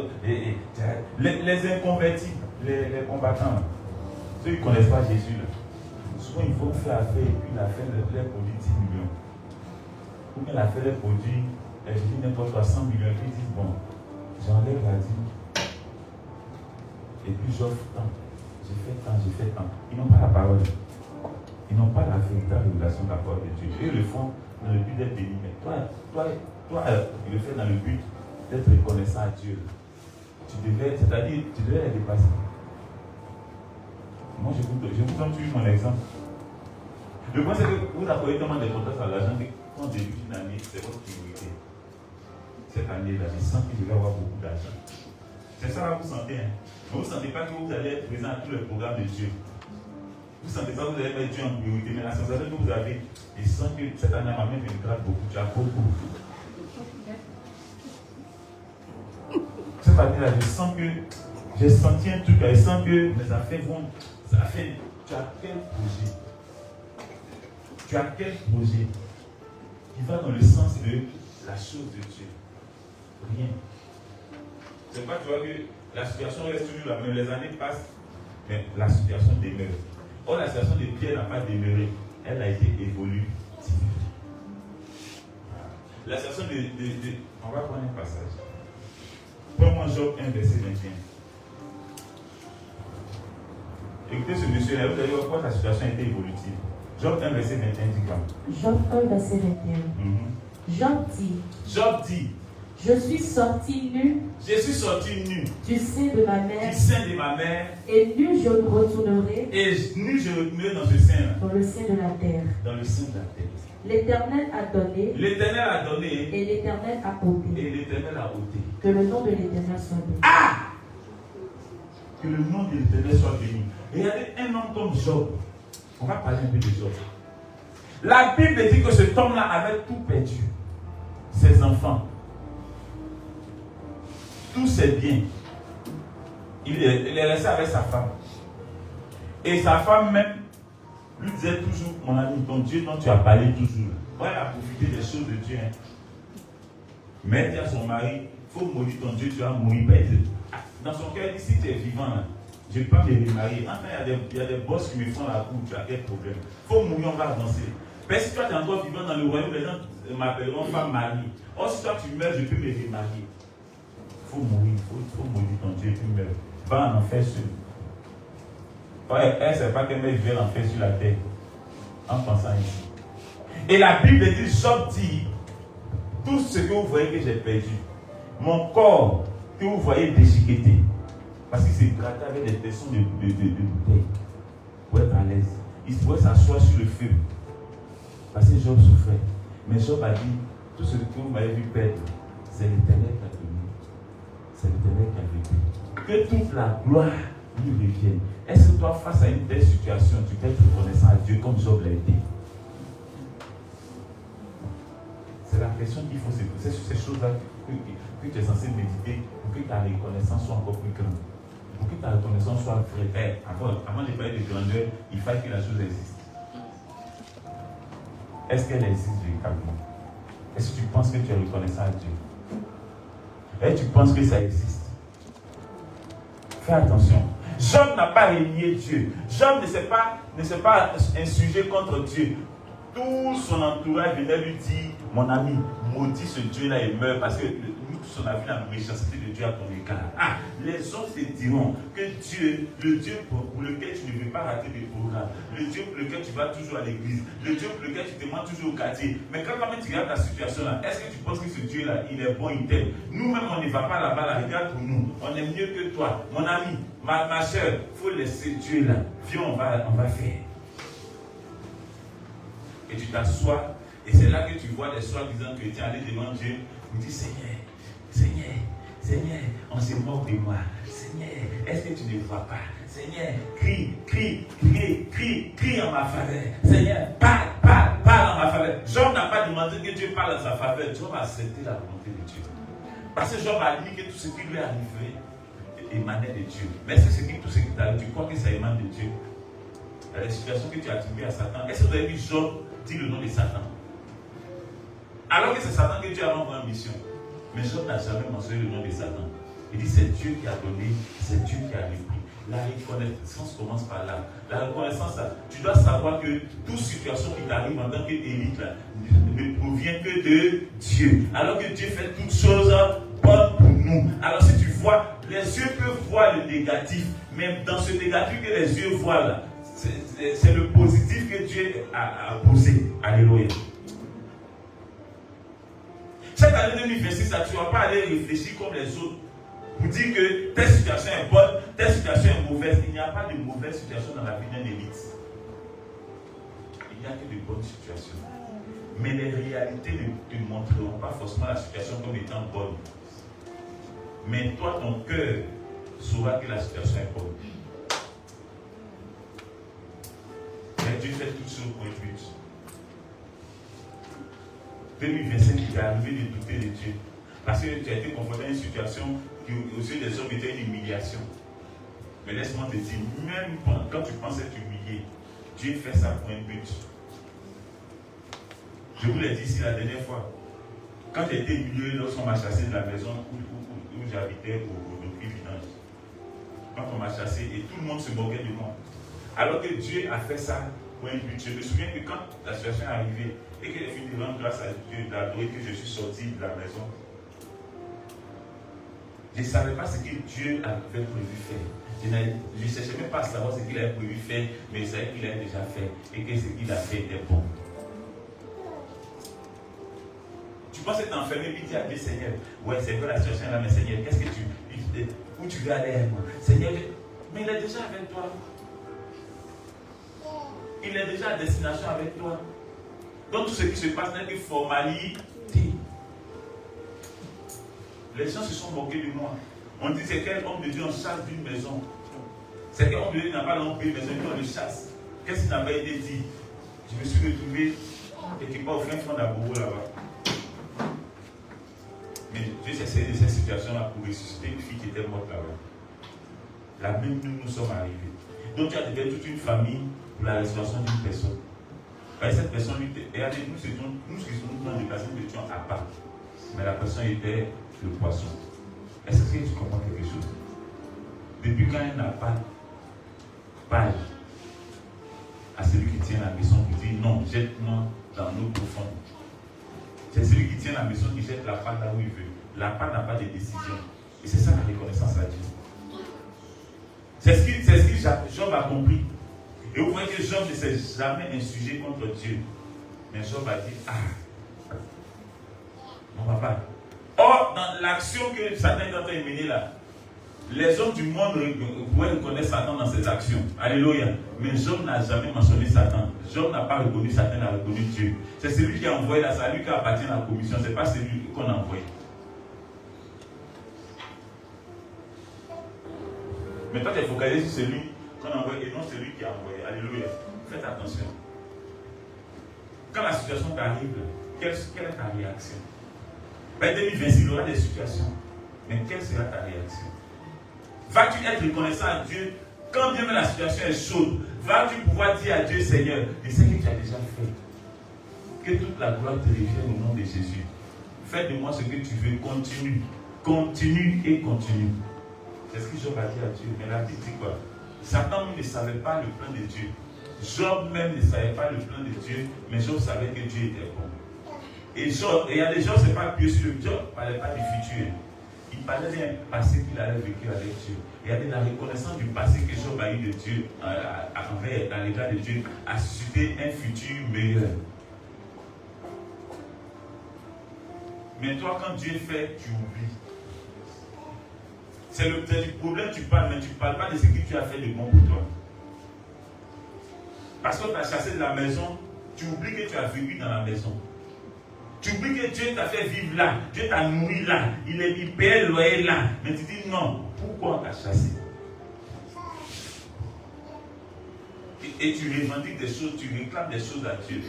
les inconvertis, les combattants, ceux qui ne connaissent pas Jésus, là, souvent il faut faire affaire et puis la fin de leur produit 10 millions. Ou bien la fin de leur produit, je dis n'importe quoi, 100 millions, ils disent bon, j'enlève la dîme. Et puis j'offre tant, j'ai fait tant. Ils n'ont pas la parole. Ils n'ont pas la véritable révélation de la parole de Dieu. Eux le font dans le but d'être béni. Mais toi, tu le fais dans le but d'être reconnaissant à Dieu. C'est-à-dire, tu devais les dépasser. Moi, je vous donne toujours mon exemple. Le point, c'est que vous accordez tellement d'importance à l'argent que quand on débute une année, c'est votre priorité. Cette année-là, je sens que je vais avoir beaucoup d'argent. C'est ça que vous sentez. Hein? Vous ne sentez pas que vous allez être présent à tous les programmes de Dieu. Vous ne sentez pas que vous allez mettre Dieu en priorité. Mais la sensation que vous avez, je sens que cette année, ma mère me gratte beaucoup. Tu as beaucoup. Cette année-là, je sens que j'ai senti un truc. Je sens que mes affaires vont. Tu as quel projet? Tu as quel projet qui va dans le sens de la chose de Dieu? Rien. C'est pas, tu vois, que la situation reste toujours la même. Les années passent, mais la situation demeure. Or, la situation de Pierre n'a pas demeuré. Elle a été évolutive. La situation de... On va prendre un passage. Prends-moi Job 1, verset 21. Écoutez ce monsieur-là, vous allez voir pourquoi la situation a été évolutive. Job 1, verset 21 dit quoi? Job 1, verset 21. Job dit, je suis sorti nu. Je suis sorti nu. Du sein de ma mère. Du sein de ma mère. Et nu je retournerai. Et nu je retournerai dans ce sein. Dans le sein de la terre. Dans le sein de la terre. L'Éternel a donné. L'Éternel a donné. Et l'Éternel a ôté. Et l'Éternel a ôté. Que le nom de l'Éternel soit béni. Ah! Que le nom de l'Éternel soit béni. Regardez un homme comme Job. On va parler un peu de Job. La Bible dit que cet homme-là avait tout perdu. Ses enfants. Tous ses biens. Il est laissé avec sa femme. Et sa femme même lui disait toujours, mon ami, ton Dieu dont tu as parlé toujours. Ouais, elle a profité des choses de Dieu. Hein. Mais elle dit à son mari, il faut mourir ton Dieu, tu vas mourir. Dans son cœur, il dit, si tu es vivant, là, je ne vais pas me remarier. Enfin, il y a des boss qui me font la cour, tu as quel problème? Il faut mourir, on va avancer. Mais si toi tu es encore vivant dans le royaume, les gens m'appelleront femme mariée. Or, si toi tu meurs, je peux me remarier. Il faut mourir, il faut mourir ton Dieu, tu meurs. Va en enfer seul. Ouais, elle ne sait pas qu'elle vient l'enfer sur la terre. En pensant ici. Et la Bible dit, Job dit, tout ce que vous voyez que j'ai perdu, mon corps que vous voyez déchiqueté, parce qu'il s'est gratté avec des tessons de bouteilles pour être à l'aise. Il pouvait s'asseoir sur le feu. Parce que Job souffrait. Mais Job a dit, tout ce que vous m'avez vu perdre, c'est l'Éternel qui a donné. C'est l'Éternel qui a vécu. Que toute la gloire lui revienne. Est-ce que toi, face à une telle situation, tu peux être reconnaissant à Dieu comme Job l'a été? C'est la question qu'il faut se poser sur ces choses-là que tu es censé méditer pour que ta reconnaissance soit encore plus grande. Pour que ta reconnaissance soit vraie. Avant de parler de grandeur, il faut que la chose existe. Est-ce qu'elle existe véritablement? Est-ce que tu penses que tu es reconnaissant à Dieu? Est-ce que tu penses que ça existe? Fais attention. Job n'a pas renié Dieu. Job ne s'est pas insurgé contre Dieu. Tout son entourage venait lui dire, mon ami, maudit ce Dieu-là et meurt parce que nous tous on a vu la méchanceté de Dieu à ton égard. Ah, les autres te diront que Dieu, le Dieu pour lequel tu ne veux pas rater des programmes, le Dieu pour lequel tu vas toujours à l'église, le Dieu pour lequel tu te demandes toujours au quartier. Mais quand même tu regardes ta situation là, est-ce que tu penses que ce Dieu-là, il est bon, il t'aime? Nous-mêmes, on ne va pas là-bas, là, regarde pour nous. On est mieux que toi. Mon ami, ma soeur, il faut laisser Dieu là. Viens, on va faire. Et tu t'assois, et c'est là que tu vois des soi-disant chrétiens aller devant Dieu, vous dire Seigneur, on se moque de moi. Seigneur, est-ce que tu ne vois pas? Seigneur, crie en ma faveur. Seigneur, parle en ma faveur. Job n'a pas demandé que Dieu parle en sa faveur. Job a accepté la volonté de Dieu. Parce que Job a dit que tout ce qui lui arrivait émanait de Dieu. Mais est-ce que tout ce qui t'arrive, tu crois que ça émane de Dieu? La situation que tu as attribuée à Satan, est-ce que vous avez vu Job dire le nom de Satan? Alors que c'est Satan que Dieu a envoyé en mission. Mais Job n'a jamais mentionné le nom de Satan. Il dit c'est Dieu qui a donné, c'est Dieu qui a repris. La reconnaissance commence par là. La reconnaissance, là, tu dois savoir que toute situation qui t'arrive en tant qu'élite ne provient que de Dieu. Alors que Dieu fait toutes choses bonnes pour nous. Alors si tu vois, les yeux peuvent voir le négatif, mais dans ce négatif que les yeux voient là, c'est le positif que que Dieu a posé. Alléluia. Cette année 2026, tu ne vas pas aller réfléchir comme les autres pour dire que telle situation est bonne, telle situation est mauvaise. Il n'y a pas de mauvaise situation dans la vie d'un élite. Il n'y a que de bonnes situations. Mais les réalités ne te montreront pas forcément la situation comme étant bonne. Mais toi, ton cœur saura que la situation est bonne. Mais Dieu fait tout choses pour le but. 2025, il est arrivé de douter de Dieu. Parce que tu as été confronté à une situation qui, aux yeux des hommes, était une humiliation. Mais laisse-moi te dire, même quand tu penses être humilié, Dieu fait ça pour un but. Je vous l'ai dit ici la dernière fois. Quand j'ai été humilié lorsqu'on m'a chassé de la maison où j'habitais au village. Quand on m'a chassé et tout le monde se moquait de moi. Alors que Dieu a fait ça pour un but. Je me souviens que quand la situation est arrivée et que j'ai fini de rendre grâce à Dieu, d'adorer, que je suis sorti de la maison, je ne savais pas ce que Dieu avait prévu faire. Je ne cherchais même pas à savoir ce qu'il avait prévu faire, mais je savais qu'il avait déjà fait et que ce qu'il a fait était bon. Tu penses être enfermé et dire à Dieu, Seigneur, ouais, c'est vrai la situation là, mais Seigneur, qu'est-ce que où tu veux aller avec moi? Seigneur, mais il est déjà avec toi. Il est déjà à destination avec toi. Donc tout ce qui se passe n'est que formalité. Les gens se sont moqués de moi. On dit c'est quel homme de Dieu en chasse d'une maison. C'est quel homme de Dieu n'a pas l'homme de maison, on le chasse. Qu'est-ce qui n'a pas été dit? Je me suis retrouvé quelque part au fin fond d'Abourou là-bas. Mais Dieu s'est servi de cette situation-là pour ressusciter une fille qui était morte là-bas. Là même nous sommes arrivés. Donc tu as déjà toute une famille pour la restauration d'une personne. Et cette personne, regardez, nous qui sommes dans des personnes que tu as à part. Mais la personne était le poisson. Est-ce que tu comprends quelque chose? Depuis quand elle n'a pas parlé à celui qui tient la maison pour dire non, jette-moi dans l'eau profonde. C'est celui qui tient la maison qui jette la part là où il veut. La part n'a pas de décision. Et c'est ça la reconnaissance à Dieu. C'est ce que Job a compris. Et vous voyez que Job ne s'est jamais insurgé contre Dieu. Mais Job a dit, mon papa. Or, dans l'action que Satan est en train de mener là, les hommes du monde pouvaient reconnaître Satan dans ses actions. Alléluia. Mais Job n'a jamais mentionné Satan. Job n'a pas reconnu Satan, il a reconnu Dieu. C'est celui qui a envoyé la salut qui appartient à la commission. Ce n'est pas celui qu'on a envoyé. Mais toi, tu es focalisé sur celui qu'on a envoyé et non celui qui a envoyé. Alléluia. Faites attention. Quand la situation t'arrive, quelle est ta réaction? En 2026, il y aura des situations. Mais quelle sera ta réaction? Vas-tu être reconnaissant à Dieu quand bien même la situation est chaude? Vas-tu pouvoir dire à Dieu, Seigneur, je sais que tu as déjà fait. Que toute la gloire te revienne au nom de Jésus. Fais de moi ce que tu veux. Continue. Continue et continue. C'est ce que Job a dit à Dieu. Mais la Bible dit quoi? Satan ne savait pas le plan de Dieu. Job même ne savait pas le plan de Dieu. Mais Job savait que Dieu était bon. Et il y a des gens, ce n'est pas Dieu sur Job ne parlait pas du futur. Il parlait d'un passé qu'il avait vécu avec Dieu. Il y avait la reconnaissance du passé que Job a eu de Dieu, à l'égard de Dieu, a suscité un futur meilleur. Mais toi, quand Dieu fait, tu oublies. C'est du problème que tu parles, mais tu ne parles pas de ce que tu as fait de bon pour toi. Parce qu'on t'a chassé de la maison, tu oublies que tu as vécu dans la maison. Tu oublies que Dieu t'a fait vivre là, Dieu t'a nourri là, il paye le loyer là. Mais tu dis non, pourquoi on t'a chassé? Et tu revendiques des choses, tu réclames des choses à Dieu.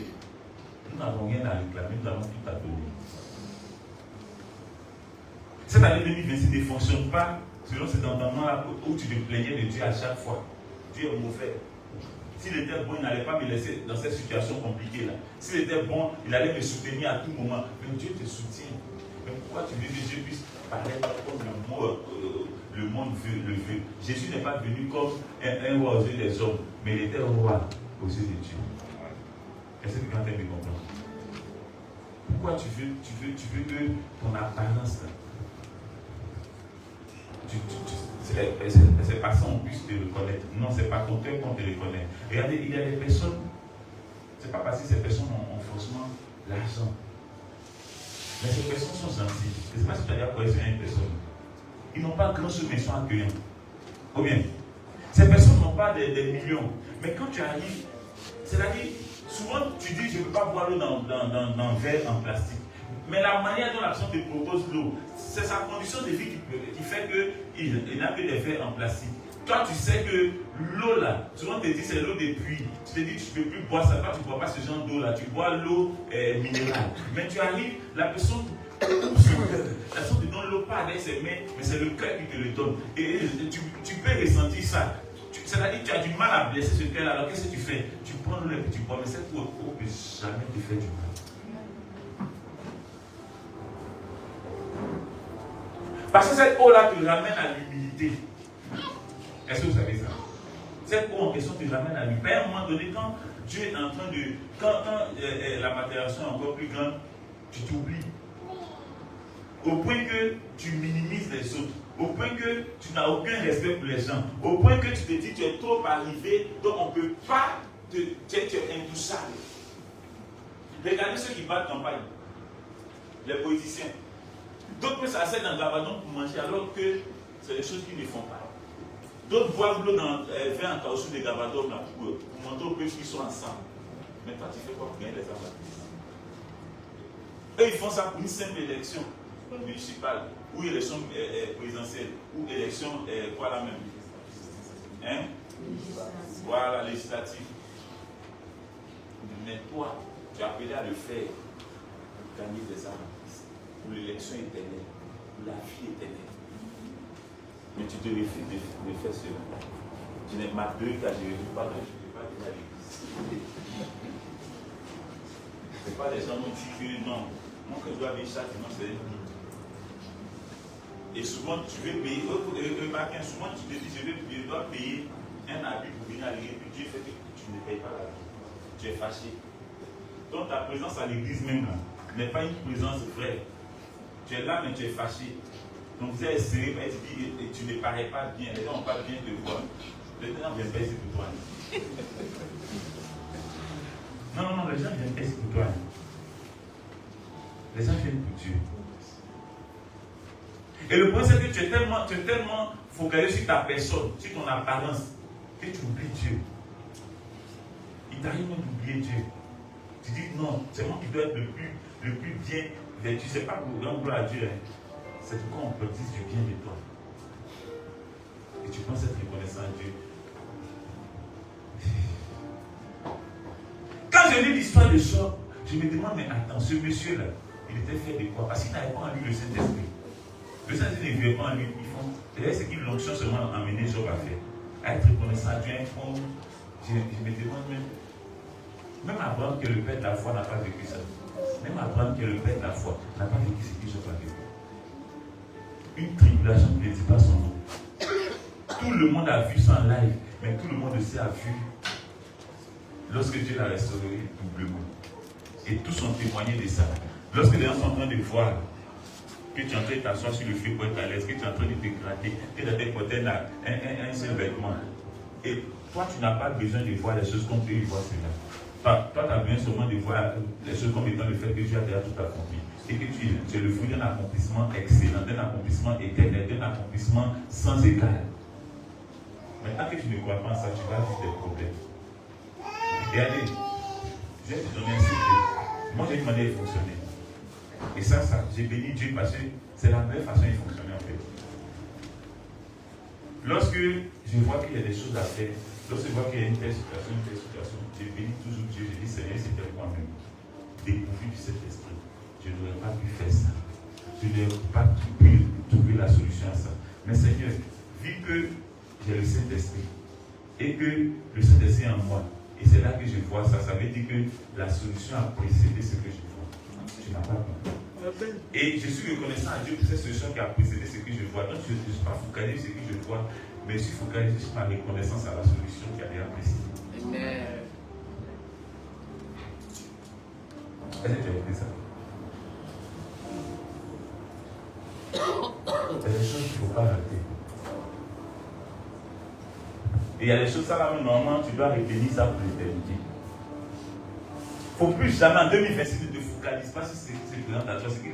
Nous n'avons rien à réclamer, nous avons tout à donner. Cette année 2026 ne fonctionne pas selon cet entendement-là où tu te plaignais de Dieu à chaque fois. Dieu est mauvais. S'il était bon, il n'allait pas me laisser dans cette situation compliquée-là. S'il était bon, il allait me soutenir à tout moment. Mais Dieu te soutient. Mais pourquoi tu veux que Dieu puisse parler comme le monde le veut? Jésus n'est pas venu comme un roi aux yeux des hommes, mais il était roi aux yeux de Dieu. Est-ce que quelqu'un me comprend? Pourquoi tu veux que ton apparence, c'est pas ça qu'on puisse te reconnaître. Non, c'est pas ton cœur qu'on te reconnaît. Regardez, il y a des personnes Ce n'est pas parce que ces personnes ont forcément l'argent. Mais ces personnes sont gentilles. Je ne sais pas si tu as déjà connaissé une personne. Ils n'ont pas grand chose, mais ils sont accueillants. Ou bien, ces personnes n'ont pas des millions. Mais quand tu arrives, c'est-à-dire, souvent tu dis je ne veux pas boire l'eau dans un verre en plastique. Mais la manière dont la personne te propose l'eau, c'est sa condition de vie qui fait qu'il n'a que des verres en plastique. Toi, tu sais que l'eau là, souvent on te dit c'est l'eau des puits. Tu te dis tu ne peux plus boire ça. Toi, tu ne bois pas ce genre d'eau là. Tu bois l'eau minérale. Mais tu arrives, la personne ouvre son cœur. La personne te donne l'eau pas avec ses mains, mais c'est le cœur qui te le donne. Et tu peux ressentir ça. C'est-à-dire que tu as du mal à blesser ce cœur-là. Alors qu'est-ce que tu fais? Tu prends l'eau et puis tu bois. Mais cette eau ne peut jamais te faire du mal. Parce que cette eau-là te ramène à l'humilité. Est-ce que vous savez ça? Cette eau en question te ramène à l'humilité. À un moment donné, quand Dieu est en train de... Quand la matérialisation est encore plus grande, tu t'oublies. Au point que tu minimises les autres. Au point que tu n'as aucun respect pour les gens. Au point que tu te dis tu es trop arrivé, donc on ne peut pas tu es intouchable. Regardez ceux qui battent campagne. Les politiciens. D'autres peuvent s'asseoir dans le gabadon pour manger alors que c'est des choses qu'ils ne font pas. D'autres boivent l'eau dans vin en caoutchouc de gabadon là, pour montrer aux peuples qu'ils sont ensemble. Mais toi tu fais quoi pour gagner les avantages? Eux ils font ça pour une simple élection municipale, ou élection présidentielle, ou élection quoi la même. Hein? Voilà, législative. Mais toi, tu es appelé à le faire pour gagner des avantages, pour l'élection éternelle, pour la vie éternelle. Mais tu te refuses de faire cela. Tu n'es pas deux car je ne veux pas venir à l'église. Ce n'est pas les gens qui disent que non, moi que je dois venir chaque dimanche, c'est une. Et souvent tu veux payer, souvent tu te dis je dois payer un habit pour venir à l'église, puis Dieu fait que tu ne payes pas l'habit. Tu es fâché. Donc ta présence à l'église même là n'est pas une présence vraie. Tu es là mais tu es fâché. Donc vous avez essayé, et tu ne parais pas bien, les gens n'ont pas bien te voir. Les gens viennent pas ici pour toi. Non, les gens viennent pas ici pour toi. Les gens viennent pour Dieu. Et le point c'est que tu es tellement focalisé sur ta personne, sur ton apparence, que tu oublies Dieu. Il t'arrive même d'oublier Dieu. Tu dis non, c'est moi qui dois être le plus bien vertu. C'est pas pour rendre gloire à Dieu. C'est pourquoi on peut dire du bien de toi. Et tu penses être reconnaissant à Dieu. Quand je lis l'histoire de Job, je me demande, mais attends, ce monsieur-là, il était fait de quoi? Parce qu'il n'avait pas en lui le Saint-Esprit. Le Saint-Esprit ne vivait pas en lui. C'est ce qu'il l'onction seulement a amené Job à faire. À être reconnaissant à Dieu. Je me demande même Abraham, qui est le père de la foi, n'a pas vécu ça. Même Abraham, qui est le père de la foi, n'a pas vécu ce que Job a vécu. Une tribulation qui ne dit pas son nom. Tout le monde a vu ça en live, mais tout le monde aussi a vu lorsque Dieu l'a restauré doublement. Et tous ont témoigné de ça. Lorsque les gens sont en train de voir que tu es en train de t'asseoir sur le feu pour être à l'aise, que tu es en train de te gratter, que tu as des porter un seul vêtement. Et toi, tu n'as pas besoin de voir les choses comme eux voient cela. Toi, tu as besoin seulement de voir les choses comme étant le fait que Dieu a déjà tout accompli. Et que tu es le fruit d'un accomplissement excellent, d'un accomplissement éternel, d'un accomplissement sans égal. Maintenant que tu ne crois pas en ça, tu vas vivre des problèmes. Regardez, je vais te donner un secret. Moi, j'ai une manière de fonctionner. Et ça, j'ai béni Dieu parce que c'est la meilleure façon de fonctionner en fait. Lorsque je vois qu'il y a des choses à faire, lorsque je vois qu'il y a une telle situation, je bénis toujours Dieu. Je dis, Seigneur, c'était moi-même. Dépourvu du Saint-Esprit. Je n'aurais pas pu faire ça. Je n'aurais pas pu trouver la solution à ça. Mais Seigneur, vu que j'ai le Saint-Esprit et que le Saint-Esprit est en moi, et c'est là que je vois ça, ça veut dire que la solution a précédé ce que je vois. Tu n'as pas compris. Et je suis reconnaissant à Dieu pour cette solution qui a précédé ce que je vois. Donc je ne suis pas focalisé sur ce que je vois, mais je suis focalisé sur ma reconnaissance à la solution qui a déjà précédé. Amen. Est-ce que tu as écouté ça? Il y a des choses qu'il ne faut pas rater. Et il y a des choses, ça là, normalement, tu dois retenir ça pour l'éternité. faut plus jamais en 2026 ne te focalise pas sur ce qui se présente à toi, ce qui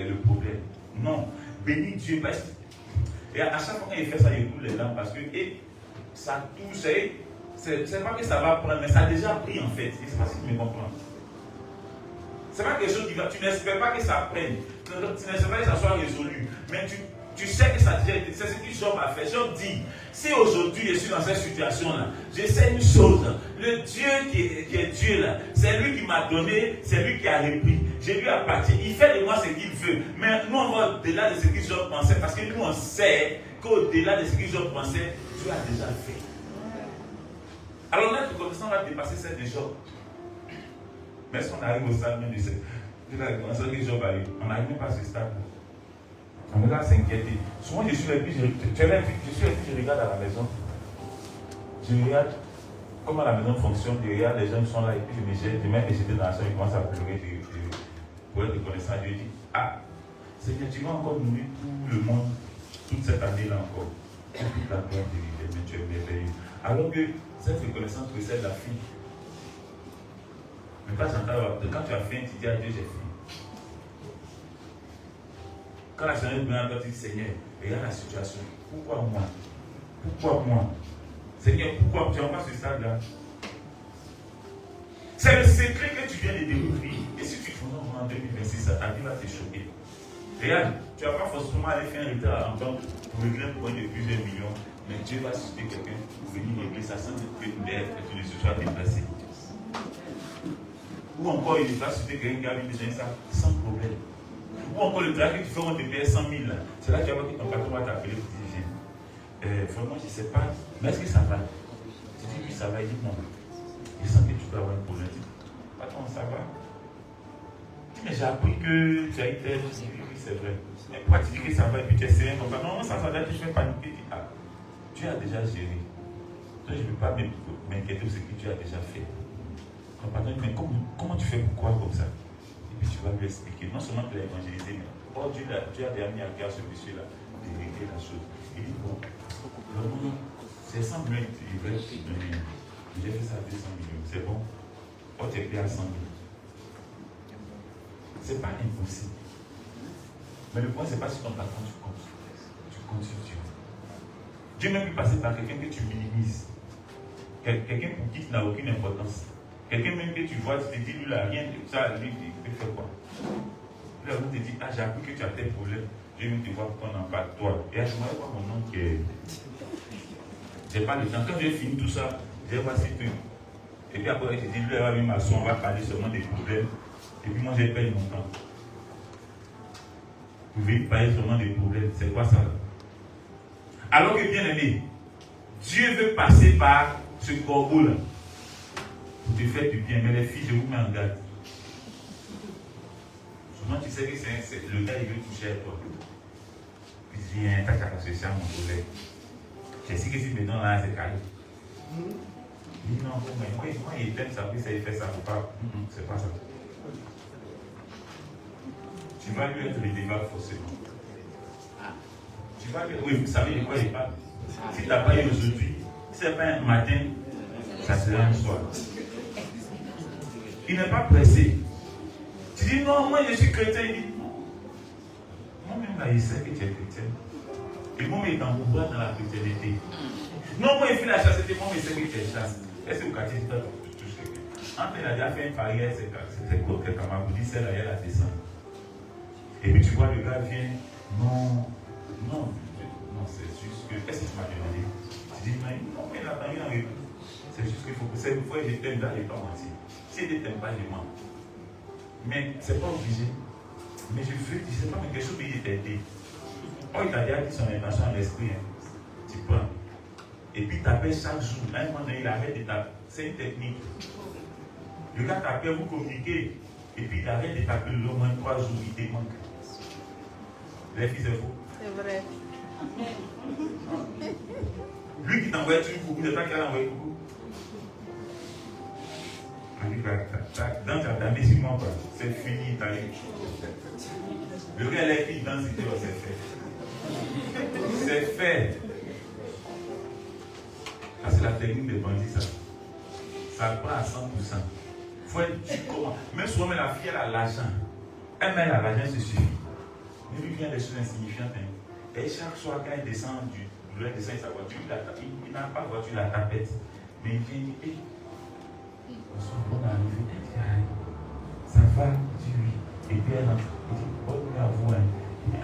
est le problème. Non. Bénis Dieu. Parce que, et à chaque fois qu'il fait ça, il coule les larmes parce que ça touche. C'est pas que ça va prendre, mais ça a déjà pris en fait. Je ne sais pas si tu me comprends. C'est pas quelque chose qui va. Tu n'espères pas que ça prenne. Tu n'espères pas que ça soit résolu. Mais tu sais que ça a déjà été. C'est ce que Job a fait. Job dit, si aujourd'hui je suis dans cette situation-là, je sais une chose. Le Dieu qui est Dieu là, c'est lui qui m'a donné, c'est lui qui a repris. Je lui appartiens. Il fait de moi ce qu'il veut. Mais nous, on va au-delà de ce que Job pensait. Parce que nous, on sait qu'au-delà de ce que Job pensait, Dieu a déjà fait. Alors notre reconnaissance va dépasser celle de Job. Mais est-ce qu'on arrive au stade même de la reconnaissance que Job a eu? On n'arrive même pas à ce stade. On est là à s'inquiéter. Souvent, je suis là et puis je regarde à la maison. Je regarde comment la maison fonctionne. Je regarde les gens qui sont là et puis je me jette. Je mets les jeter dans la chambre, je commence à pleurer. Pour être reconnaissant, je dis, ah, Seigneur, tu vas encore nourrir tout le monde toute cette année-là encore. Toute la gloire de l'idée, mais tu es merveilleux. Alors que cette reconnaissance précède la fin. Mais quand tu as faim, tu dis à Dieu, j'ai faim. Quand la Seigneur vient à toi, tu dis, Seigneur, regarde la situation. Pourquoi moi? Pourquoi moi? Seigneur, pourquoi tu n'as pas ce stade-là? C'est le secret que tu viens de découvrir. Et si tu fais en 2026, ta vie va te choquer. Regarde, tu ne vas pas forcément aller faire un retard en banque pour régler un point de plusieurs millions. Mais Dieu va susciter quelqu'un pour venir régler ça sans que tu ne sois déplacé. Ou encore, il va susciter quelqu'un qui a besoin de ça sans problème. Ou encore, le travail que tu fais, on te paye 100 000. C'est là que tu vas voir que ton patron va t'appeler pour te dire, vraiment, je ne sais pas, mais est-ce que ça va? Tu dis oui, ça va, il dit non. Je sens que tu peux avoir un problème. Tu dis, patron, ça va? Mais j'ai appris que tu as été tel. Je dis oui, c'est vrai. Mais pourquoi tu dis que ça va et puis tu es sérieux comme ça? Non, ça va, tu fais paniquer. Tu dis, ah, Dieu a déjà géré. Donc, je ne peux pas m'inquiéter de ce que Dieu a déjà fait. Ton patron dit, mais comment tu fais pour croire comme ça? Et puis tu vas lui expliquer. Non seulement tu l'as évangélisé, mais Dieu a déjà mis à cœur ce monsieur-là de régler la chose. Il dit, bon, vraiment, c'est 100 millions que tu veux donner. J'ai fait ça à 200 millions. C'est bon? Oh, tu es payé à 100 000. C'est pas impossible. Mais le point, c'est pas sur ton patron, tu comptes. Tu comptes sur Dieu. Dieu même peut passer par quelqu'un que tu minimises. Quelqu'un pour qui tu n'as aucune importance. Quelqu'un même que tu vois, tu te dis, lui là, rien de ça, lui, il peut faire quoi? Lui là, on te dit, ah, j'ai appris que tu as tel problème. Je vais te voir qu'on en parle, toi. Et à ce moment-là, moi, mon nom qui est. J'ai pas le temps. Quand j'ai fini tout ça, j'ai voir ces trucs. Et puis après, je te dis, lui, elle va venir m'asseoir, on va parler seulement des problèmes. Et puis moi, j'ai payé mon temps. Vous pouvez parler seulement des problèmes. C'est quoi ça là? Alors que, bien aimé, Dieu veut passer par ce corbeau-là pour te faire du bien. Mais les filles, je vous mets en garde. Souvent, tu sais que c'est le gars, il veut toucher à toi. Puis il dit, t'as qu'à associer à mon collègue. Je sais que si maintenant là, c'est carré. Il dit, non, moi, il t'aime ça, puis ça, il fait ça, faut pas. C'est pas ça. Tu vas lui être redevable forcément. Tu vas lui... Oui, vous savez de quoi il parle. Si tu n'as pas eu aujourd'hui, si ce n'est pas un matin, ça sera un soir. Il n'est pas pressé. Tu dis non, moi je suis chrétien. Il dit non. Moi-même là, il sait que tu es chrétien. Et moi-même, il t'envoie dans la chrétienté. Non, moi, il fait la chasteté, moi, il sait que tu es chaste. Est-ce que vous catchez ça? Entre il a déjà fait une barrière, c'est quoi que Kamaboudi, c'est là, il y a la descente. Et puis tu vois, le gars vient, non, c'est juste que, qu'est-ce que tu m'as demandé? Tu dis, non, mais il a pas eu en réponse. C'est juste qu'il faut que cette fois, je t'aime là, je ne vais pas mentir. Si il ne t'aime pas, je mens. Mais ce n'est pas obligé. Mais je veux, je ne sais pas, mais quelque chose qui t'a aidé. Oh, il t'a déjà dit son intention à l'esprit, hein. Tu prends. Et puis, tu appelles chaque jour. À un moment donné, il arrête de taper. C'est une technique. Le gars t'appelle, vous communiquez. Et puis, il arrête de taper au moins 3 jours, il te manque. Les filles, c'est faux. C'est vrai. Lui qui t'envoie toujours coucou, c'est toi qui as envoyé coucou. Dans ta dame, ici, moi, c'est fini, t'as eu. Le gars, les filles, dans cette c'est fait. C'est fait. Ça, c'est la technique des bandits, ça. Ça prend à 100%. Il faut être dur comment. Même souvent, la fille, elle a l'argent. Elle met l'argent, c'est suffit. Mais lui vient des choses insignifiantes. Hein. Et chaque soir, quand il descend il descend de sa voiture, il n'a pas de voiture, la tapette. Mais il vient, il dit, on est arrivé, elle dit, ça va, il dit oui. Et puis elle entre, il dit, bonne nuit à vous. Hein. Il dit,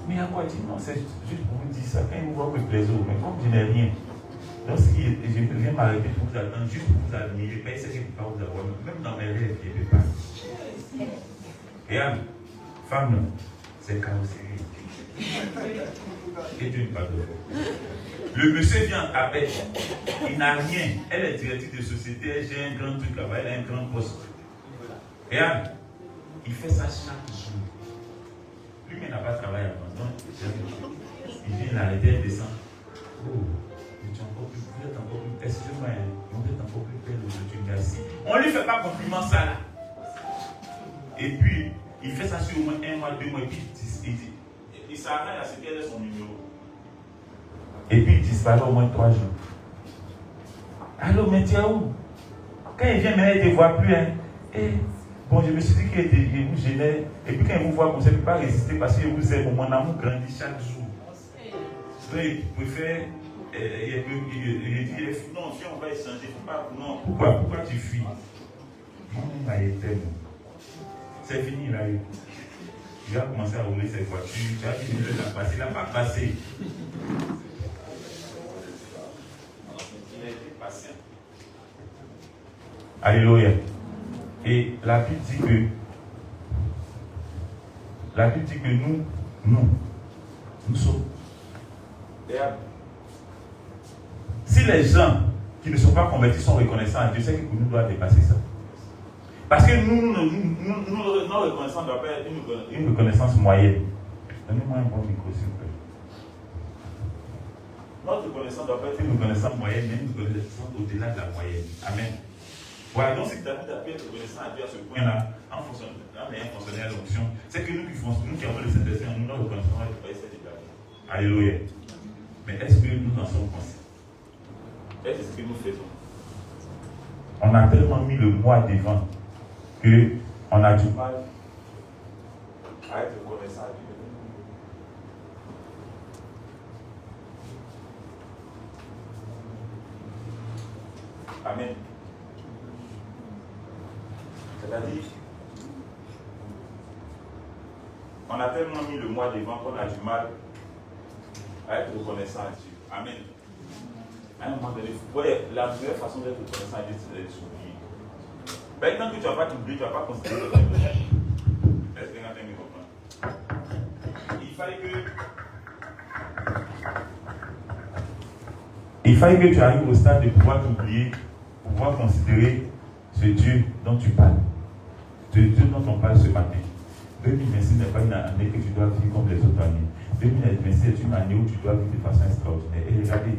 mais à quoi? Il dit, non, c'est juste pour vous dire ça. Quand il vous voit, vous plaisez, mais comme je n'ai rien. Donc, je viens m'arrêter pour vous attendre, juste pour vous admirer. Mais c'est que je ne peux pas vous avoir, même dans mes rêves, il ne peut pas. Regarde, femme, c'est carrosserie. Et Dieu ne pardonne. Le monsieur vient en tapette, il n'a rien. Elle est directrice de société, elle gère un grand truc là-bas, elle a un grand poste. Regarde, il fait ça chaque jour. Lui, il n'a pas travaillé avant. Donc, il vient l'arrêter, elle descend. Oh, vous êtes encore plus. Excusez-moi, vous êtes encore plus belle aujourd'hui, merci. On ne lui fait pas compliment ça là. Et puis, il fait ça sur au moins 1 mois, 2 mois, et puis il s'arrête à ce qu'elle ait son numéro. Et puis il disparaît au moins 3 jours. Alors, mais tu es où? Quand il vient, mais il ne te voit plus. Hein. Et, bon, je me suis dit qu'il vous gênait. Et puis quand il vous voit, vous ne pouvez pas résister parce que vous aimez. Mon amour grandit chaque jour. Donc il préfère. Il dit, non, si on va échanger, non. Pourquoi tu fuis? Mon mari est tellement. C'est fini là. Il va commencer à rouler ses voitures. Tu as dit qu'il ne l'a pas passé. Il n'a pas passé. Il a été patient. Alléluia. Et la Bible dit que nous sommes. Si les gens qui ne sont pas convertis sont reconnaissants à Dieu, c'est que nous doit dépasser ça. Parce que notre reconnaissance doit pas être une reconnaissance moyenne. Donnez-moi un bon micro, s'il vous plaît. Notre reconnaissance doit pas être une reconnaissance moyenne, mais une reconnaissance au-delà de la moyenne. Amen. Voilà, donc si David a pu être reconnaissant à Dieu à ce point-là, en ayant fonctionné à l'onction, c'est que nous qui avons le Saint-Esprit, nous ne reconnaissons pas le Seigneur de David. Alléluia. Mais est-ce que nous en sommes conscients? Est-ce que nous faisons? On a tellement mis le moi devant qu'on a du mal à être reconnaissant à Dieu. Amen. C'est-à-dire, on a tellement mis le moi devant qu'on a du mal à être reconnaissant à Dieu. Amen. À un moment donné, la meilleure façon d'être reconnaissant à Dieu, c'est d'être s'oublier. Ben, tant que tu ne vas pas t'oublier, tu ne vas pas considérer que tu es besoin. Est-ce que quelqu'un me comprend? Il fallait que tu arrives au stade de pouvoir t'oublier, pouvoir considérer ce Dieu dont tu parles. Ce Dieu dont on parle ce matin. 2026 n'est pas une année que tu dois vivre comme les autres années. 2026 est une année où tu dois vivre de façon extraordinaire. Et regardez,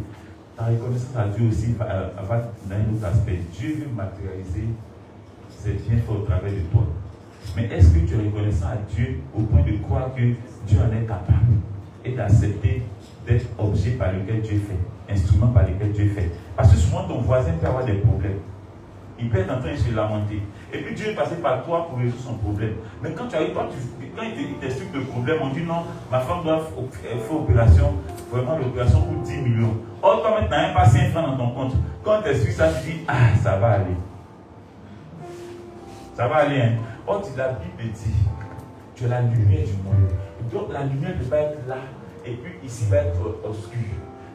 ta reconnaissance à Dieu aussi va dans un autre aspect. Dieu veut matérialiser ses bienfaits au travers de toi. Mais est-ce que tu es reconnaissant à Dieu au point de croire que Dieu en est capable et d'accepter d'être objet par lequel Dieu fait, instrument par lequel Dieu fait? Parce que souvent ton voisin peut avoir des problèmes. Il peut être en train de se lamenter. Et puis Dieu est passé par toi pour résoudre son problème. Mais quand tu arrives, quand il t'explique le problème, on dit non, ma femme doit faire opération, vraiment l'opération coûte 10 millions. Or, toi, tu n'as même pas 5 francs dans ton compte. Quand tu expliques ça, tu dis, ah, ça va aller. Ça va aller, hein. Or, la Bible dit, tu es la lumière du monde. Donc, la lumière ne va pas être là, et puis ici va être obscur.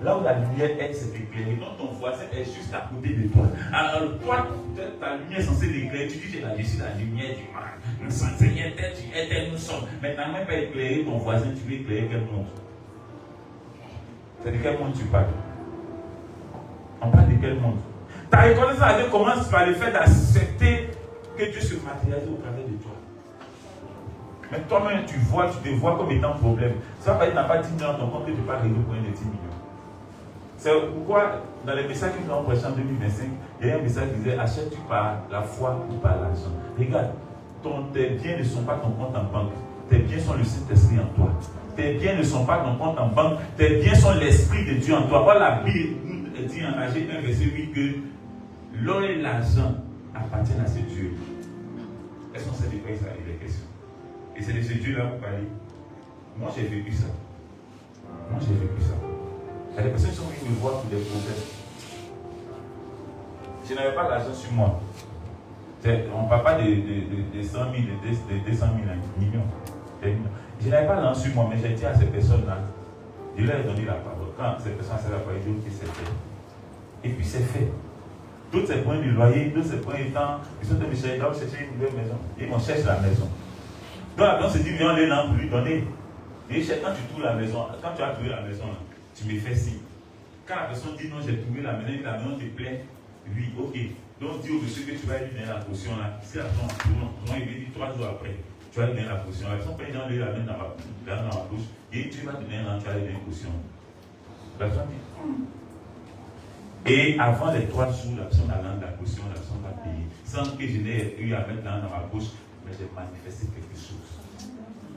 Là où la lumière est, c'est éclairé. Donc ton voisin est juste à côté de toi. Alors toi, ta lumière est censée l'éclairer. Tu dis, je suis la lumière du mal. Nous sommes Seigneur, tu étais, nous sommes. Mais tu n'as même pas éclairé ton voisin, tu veux éclairer quel monde? C'est de quel monde tu parles? On parle de quel monde? Ta reconnaissance à Dieu commence par le fait d'accepter que Dieu se matérialise au travers de toi. Mais toi-même, tu te vois comme étant un problème. Ça va être n'a pas 10 millions dans ton compte que tu peux résoudre pour un de 10 millions. C'est pourquoi, dans les messages que nous avons prêchés en 2025, il y a un message qui disait, achètes-tu par la foi ou par l'argent? Regarde, tes biens ne sont pas ton compte en banque. Tes biens sont le Saint-Esprit en toi. Tes biens ne sont pas ton compte en banque. Tes biens sont l'Esprit de Dieu en toi. Voilà, la Bible nous dit en Agé 1, verset 8 que l'or et l'argent appartiennent à ce Dieu. Est-ce qu'on sait de quoi il s'agit des questions? Et c'est de ce Dieu-là vous parlez. Moi, j'ai vécu ça. Il y a des personnes qui sont venues me voir pour des problèmes. Je n'avais pas l'argent sur moi. On ne parle pas de 100 000, de 200 000, millions. Je n'avais pas l'argent sur moi, mais j'ai dit à ces personnes-là, je leur ai donné la parole. Quand ces personnes ont la parole, ils disent que c'est fait. Et puis c'est fait. D'autres c'est point du loyer, d'autres c'est point du temps. Ils sont de chercher une nouvelle maison. Et on cherche la maison. Donc la personne se dit, viens, on est là pour lui donner. Et quand tu trouves la maison, quand tu as trouvé la maison, tu me fais signe. Quand la personne dit non, j'ai trouvé la maison te plaît, oui, ok. Donc dis au monsieur que tu vas lui donner la potion là. Si la personne, il lui dit 3 jours après, tu vas lui donner la potion. La personne peut lui donner la main dans ma bouche et tu vas donner tu vas lui donner une potion. La personne dit, et avant les 3 jours, la personne a la potion, la personne va payer. Sans que je n'ai eu à mettre dans ma bouche, mais j'ai manifesté quelque chose.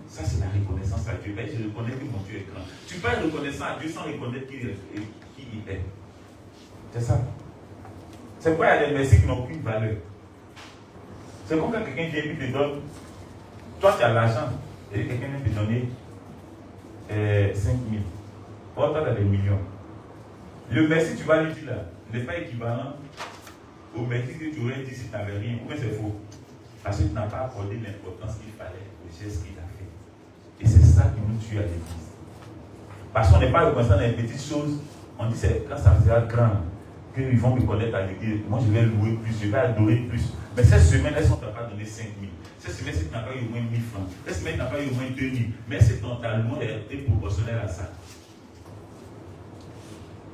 Ça, c'est la reconnaissance à Dieu. Je reconnais que mon Dieu est grand. Tu peux être reconnaissant à Dieu sans reconnaître qui il est. C'est ça. C'est pourquoi il y a des merci qui n'ont aucune valeur. C'est comme quand quelqu'un vient et te donne. Toi, tu as l'argent. Et quelqu'un vient te donner 5 000. Or, toi, tu as des millions. Le merci, tu vas lui dire là, n'est pas équivalent au merci que tu aurais dit si tu n'avais rien. Ou bien c'est faux. Parce que tu n'as pas accordé l'importance qu'il fallait au geste qu'il a fait. Et c'est ça qui nous tue à l'église. Parce qu'on n'est pas reconnaissant dans les petites choses. On dit c'est quand ça sera grand qu'ils vont me connaître à l'église. Moi je vais louer plus, je vais adorer plus. Mais cette semaine, elles ne t'a pas donné 5 000. Cette semaine, si tu n'as pas eu au moins 1 000 francs. Cette semaine, tu n'as pas eu au moins 2 000. Mais c'est ton talent est proportionnel à ça.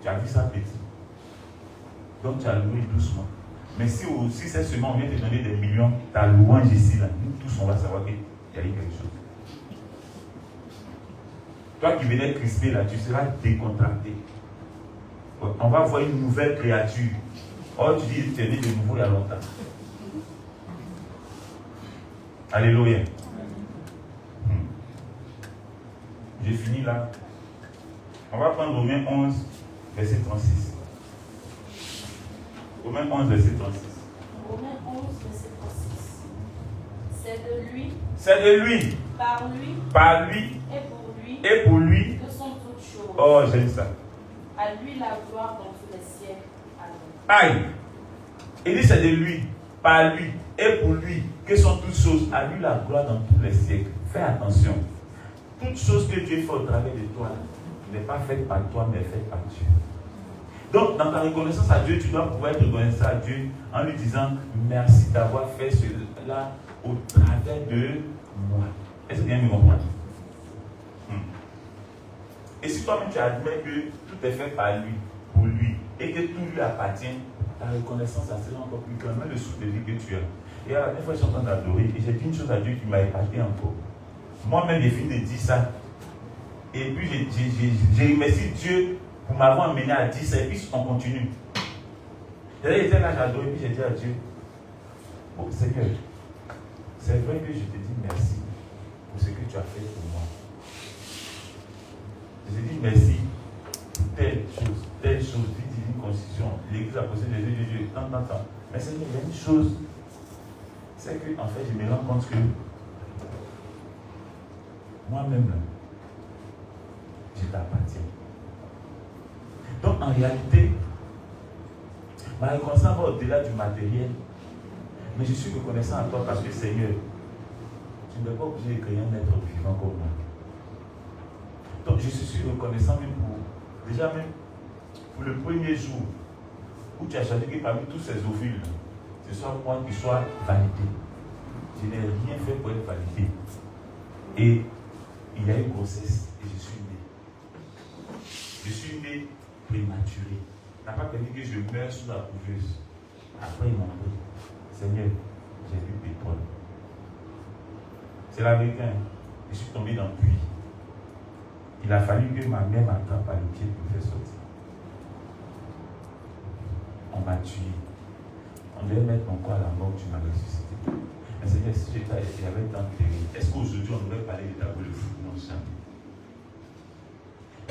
Tu as vu ça petit. Donc tu as loué doucement. Mais si cette semaine on vient te donner des millions, ta louange ici, là, nous tous on va savoir qu'il y a eu quelque chose. Toi qui venais crisper là, tu seras décontracté. On va voir une nouvelle créature. Oh, tu dis, tu es né de nouveau il y a longtemps. Alléluia. J'ai fini là. On va prendre Romains 11, verset 36. Romains 11, verset 36. Romains 11, verset 36. C'est de lui. C'est de lui. Par lui. Par lui. Et pour lui. Que sont toutes choses. Oh, j'aime ça. À lui la gloire dans tous les siècles. Amen. Aïe. Il dit c'est de lui, par lui et pour lui que sont toutes choses. À lui la gloire dans tous les siècles. Fais attention. Toute chose que Dieu fait au travers de toi n'est pas faite par toi, mais faite par Dieu. Donc, dans ta reconnaissance à Dieu, tu dois pouvoir être reconnaissant à Dieu en lui disant merci d'avoir fait cela au travers de moi. Est-ce que bien me comprendre? Et si toi-même tu admets que tout est fait par lui, pour lui, et que tout lui appartient, ta reconnaissance sera encore plus grande, même le souffle de vie que tu as. Et à la dernière fois, je suis en train d'adorer, et j'ai dit une chose à Dieu qui m'a épaté encore. Moi-même, j'ai fini de dire ça. Et puis, j'ai remercié Dieu pour m'avoir amené à dire ça, et puis on continue. J'étais là, j'adorais, et puis j'ai dit à Dieu, oh Seigneur, c'est vrai que je te dis merci pour ce que tu as fait pour moi. Je dis merci pour telle chose, divine constitution, l'église a posé les yeux de Dieu, tant. Mais c'est qu'il y a une chose, c'est que en fait je me rends compte que moi-même, je t'appartiens. Donc en réalité, ma reconnaissance va au-delà du matériel, mais je suis reconnaissant à toi parce que Seigneur, tu n'es pas obligé de créer un être vivant comme moi. Donc je suis reconnaissant même pour le premier jour où tu as choisi que parmi tous ces ovules, ce soit moi qui sois validé. Je n'ai rien fait pour être validé. Et il y a une grossesse et je suis né. Je suis né prématuré. Tu n'as pas permis que je meure sous la couveuse. Après ils m'ont dit, Seigneur, j'ai vu pétrole. C'est l'Américain. Je suis tombé dans le puits. Il a fallu que ma mère m'attrape par le pied pour me faire sortir. On m'a tué. On devait mettre mon corps à la mort, tu m'as ressuscité. Mais Seigneur, si j'avais tant de terrible, est-ce qu'aujourd'hui on aurait parlé de tabou de fou? Non, jamais.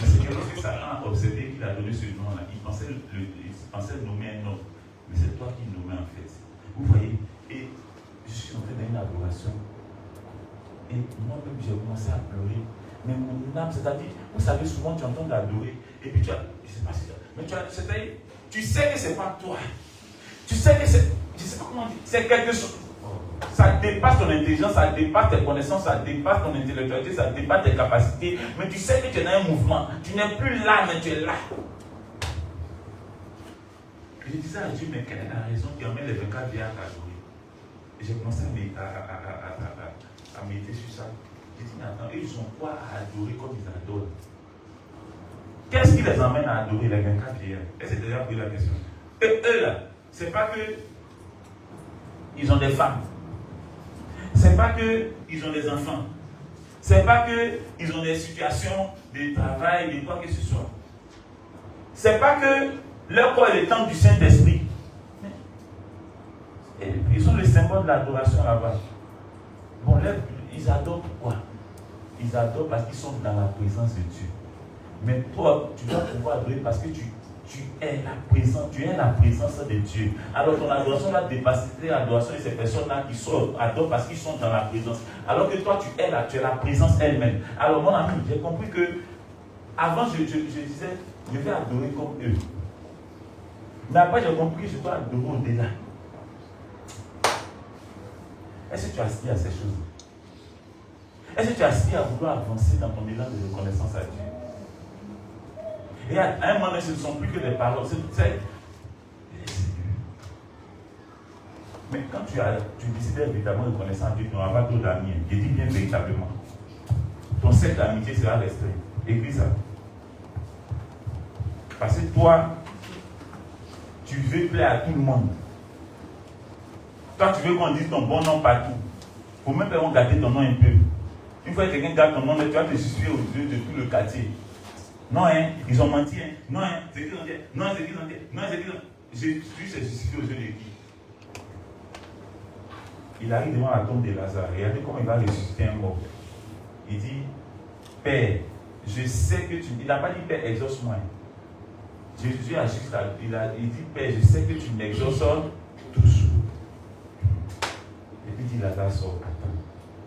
Mais Seigneur, parce que ça a observé qu'il a donné ce nom-là, il pensait nommer un homme. Mais c'est toi qui nommais en fait. Vous voyez, et Je suis entré dans une adoration. Et moi-même, j'ai commencé à pleurer. Mais mon âme, c'est-à-dire, vous savez, souvent tu entends d'adorer. Et puis tu as, je ne sais pas si mais c'est-à-dire, tu sais que ce n'est pas toi. Tu sais que c'est, je ne sais pas comment dire, c'est quelque chose. Ça dépasse ton intelligence, ça dépasse tes connaissances, ça dépasse ton intellectualité, ça dépasse tes capacités. Mais tu sais que tu es dans un mouvement. Tu n'es plus là, mais tu es là. Et je disais à Dieu, mais quelle est la raison qui amène les 24 vieillards à adorer? Et j'ai commencé à méditer sur ça. J'ai dit, mais attends, ils ont quoi à adorer comme ils adorent? Qu'est-ce qui les emmène à adorer les 24 vieillards? Est-ce que tu as déjà posé la question? Et eux là, c'est pas que ils ont des femmes. C'est pas que ils ont des enfants. C'est pas que ils ont des situations de travail, de quoi que ce soit. C'est pas que leur corps est le temple du Saint-Esprit. Ils sont le symbole de l'adoration là-bas. Bon, là, ils adorent pourquoi? Ils adorent parce qu'ils sont dans la présence de Dieu. Mais toi, tu dois pouvoir adorer parce que tu es la présence de Dieu. Alors ton adoration va dépasser l'adoration de ces personnes-là qui adorent parce qu'ils sont dans la présence. Alors que toi, tu es la présence elle-même. Alors mon ami, j'ai compris que avant je disais, je vais adorer comme eux. Mais après, j'ai compris que je dois adorer au-delà. Est-ce que tu aspires à ces choses? Est-ce que tu aspires à vouloir avancer dans ton élan de reconnaissance à Dieu? Et à un moment donné, ce ne sont plus que des paroles. Mais quand tu décides d'être véritablement reconnaissant à Dieu, tu n'auras pas trop d'amis. Je dis bien véritablement. Ton cercle d'amitié sera restreint. Écris ça. Parce que toi, tu veux plaire à tout le monde. Toi, tu veux qu'on dise ton bon nom partout. Il faut même pas garder ton nom un peu. Une fois que quelqu'un garde ton nom, tu vas te justifier aux yeux de tout le quartier. Non, hein, ils ont menti, hein. Non, hein, c'est qu'ils ont dit. Non, c'est qu'ils ont dit. Non, c'est qu'ils ont dit. Jésus s'est justifié aux yeux de qui? Il arrive devant la tombe de Lazare. Regardez comment il va ressusciter un mort. Il dit, Père, je sais que tu... Il n'a pas dit, Père, exauce-moi. Jésus a juste... Il dit, Père, je sais que tu m'exauces tous. Et puis il dit, Lazare sort.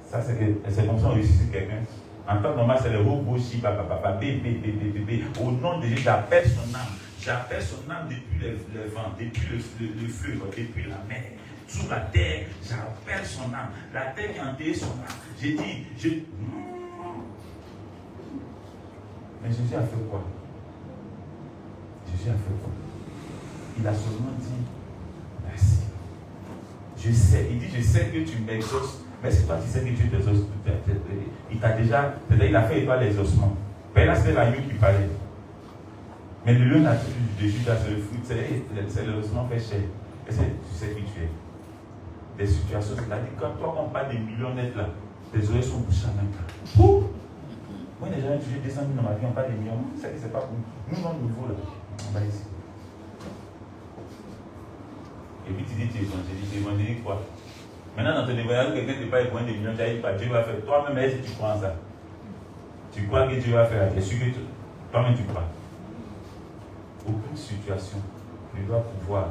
Ça, c'est comme ça on ressuscite quelqu'un. En temps normal, c'est le robot Shiba, bébé. Au nom de Jésus, j'appelle son âme. J'appelle son âme depuis le vent, depuis le feu, depuis la mer. Sous la terre, j'appelle son âme. La terre qui a enterré son âme. J'ai dit, Mais Jésus a fait quoi? Jésus a fait quoi? Il a seulement dit, merci. Je sais, il dit, je sais que tu m'exauces. Mais c'est toi qui sais que Dieu t'exauce. Il t'a déjà, c'est-à-dire il a fait et toi l'exaucement. Mais là, c'était l'agneau qui parlait. Mais le lieu naturel de Judas, c'est le fruit, c'est l'exaucement fait cher. Est-ce que tu sais qui tu es? Des situations, c'est-à-dire quand toi, on parle des millionnaires là, tes oreilles sont bouchées en même temps. Moi, j'ai jamais touché 200 000 dans ma vie, on parle des millions. C'est que c'est pas pour nous. Nous, notre niveau là, on va ici. Et puis tu dis, tu es évangélique quoi? Maintenant, dans ton évanouissement, quelqu'un ne peut pas épargner des millions, tu as dit, Dieu va faire. Toi-même, est-ce que tu crois en ça? Tu crois que Dieu va faire? Est-ce que toi-même tu crois? Aucune situation ne doit pouvoir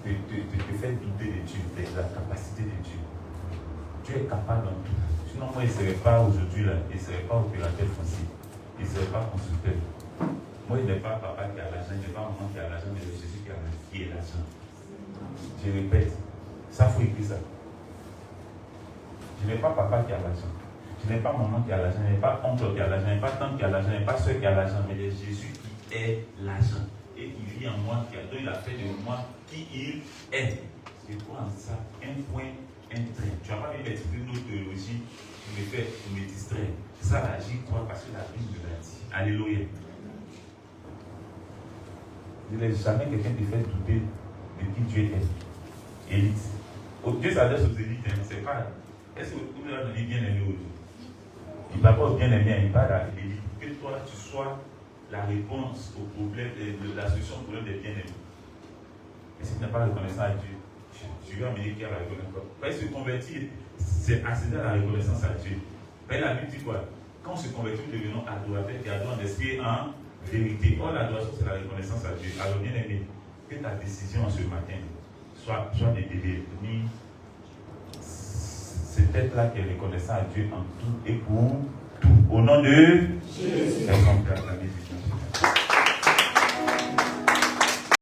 te faire douter de Dieu, de la capacité de Dieu. Dieu est capable en tout. Sinon, moi, il ne serait pas aujourd'hui là, il ne serait pas opérateur foncier, il ne serait pas constructeur. Moi, il n'est pas papa qui a l'argent, il n'est pas maman qui a l'argent, mais c'est Jésus qui est l'argent. Je répète. Ça, il faut écrire ça. Je n'ai pas papa qui a l'argent. Je n'ai pas maman qui a l'argent. Je n'ai pas oncle qui a l'argent. Je n'ai pas tante qui a l'argent. Je n'ai pas soeur qui a l'argent. Mais c'est Jésus qui est l'argent. Et qui vit en moi, qui a donné la paix de moi, qui il est. Je crois en ça. Un point, un trait. Tu n'as pas vu l'expliquer notre théologie. Tu me fais, tu me distrais. Ça, là, j'y crois parce que la Bible me l'a dit. Alléluia. Je ne laisse jamais quelqu'un te faire douter de qui Dieu est. Élite. Dieu s'adresse aux élites, hein. C'est pas. Est-ce que vous avez donné bien-aimé aujourd'hui? Il ne va pas au bien-aimé, il parle à l'élite. Que toi, tu sois la réponse au problème, la solution au problème des bien-aimés. Et si tu n'es pas reconnaissant à Dieu, tu vas amener qui à la reconnaissance. Parce que se convertir, c'est accéder à la reconnaissance à Dieu. Mais la Bible dit quoi? Quand on se convertit, nous devenons adorateurs et adorants d'esprit en vérité. Or, l'adoration, c'est la reconnaissance à Dieu. Alors, bien-aimé, que ta décision ce matin soit de devenir cette tête-là qui est reconnaissant à Dieu en tout et pour tout. Au nom de Jésus.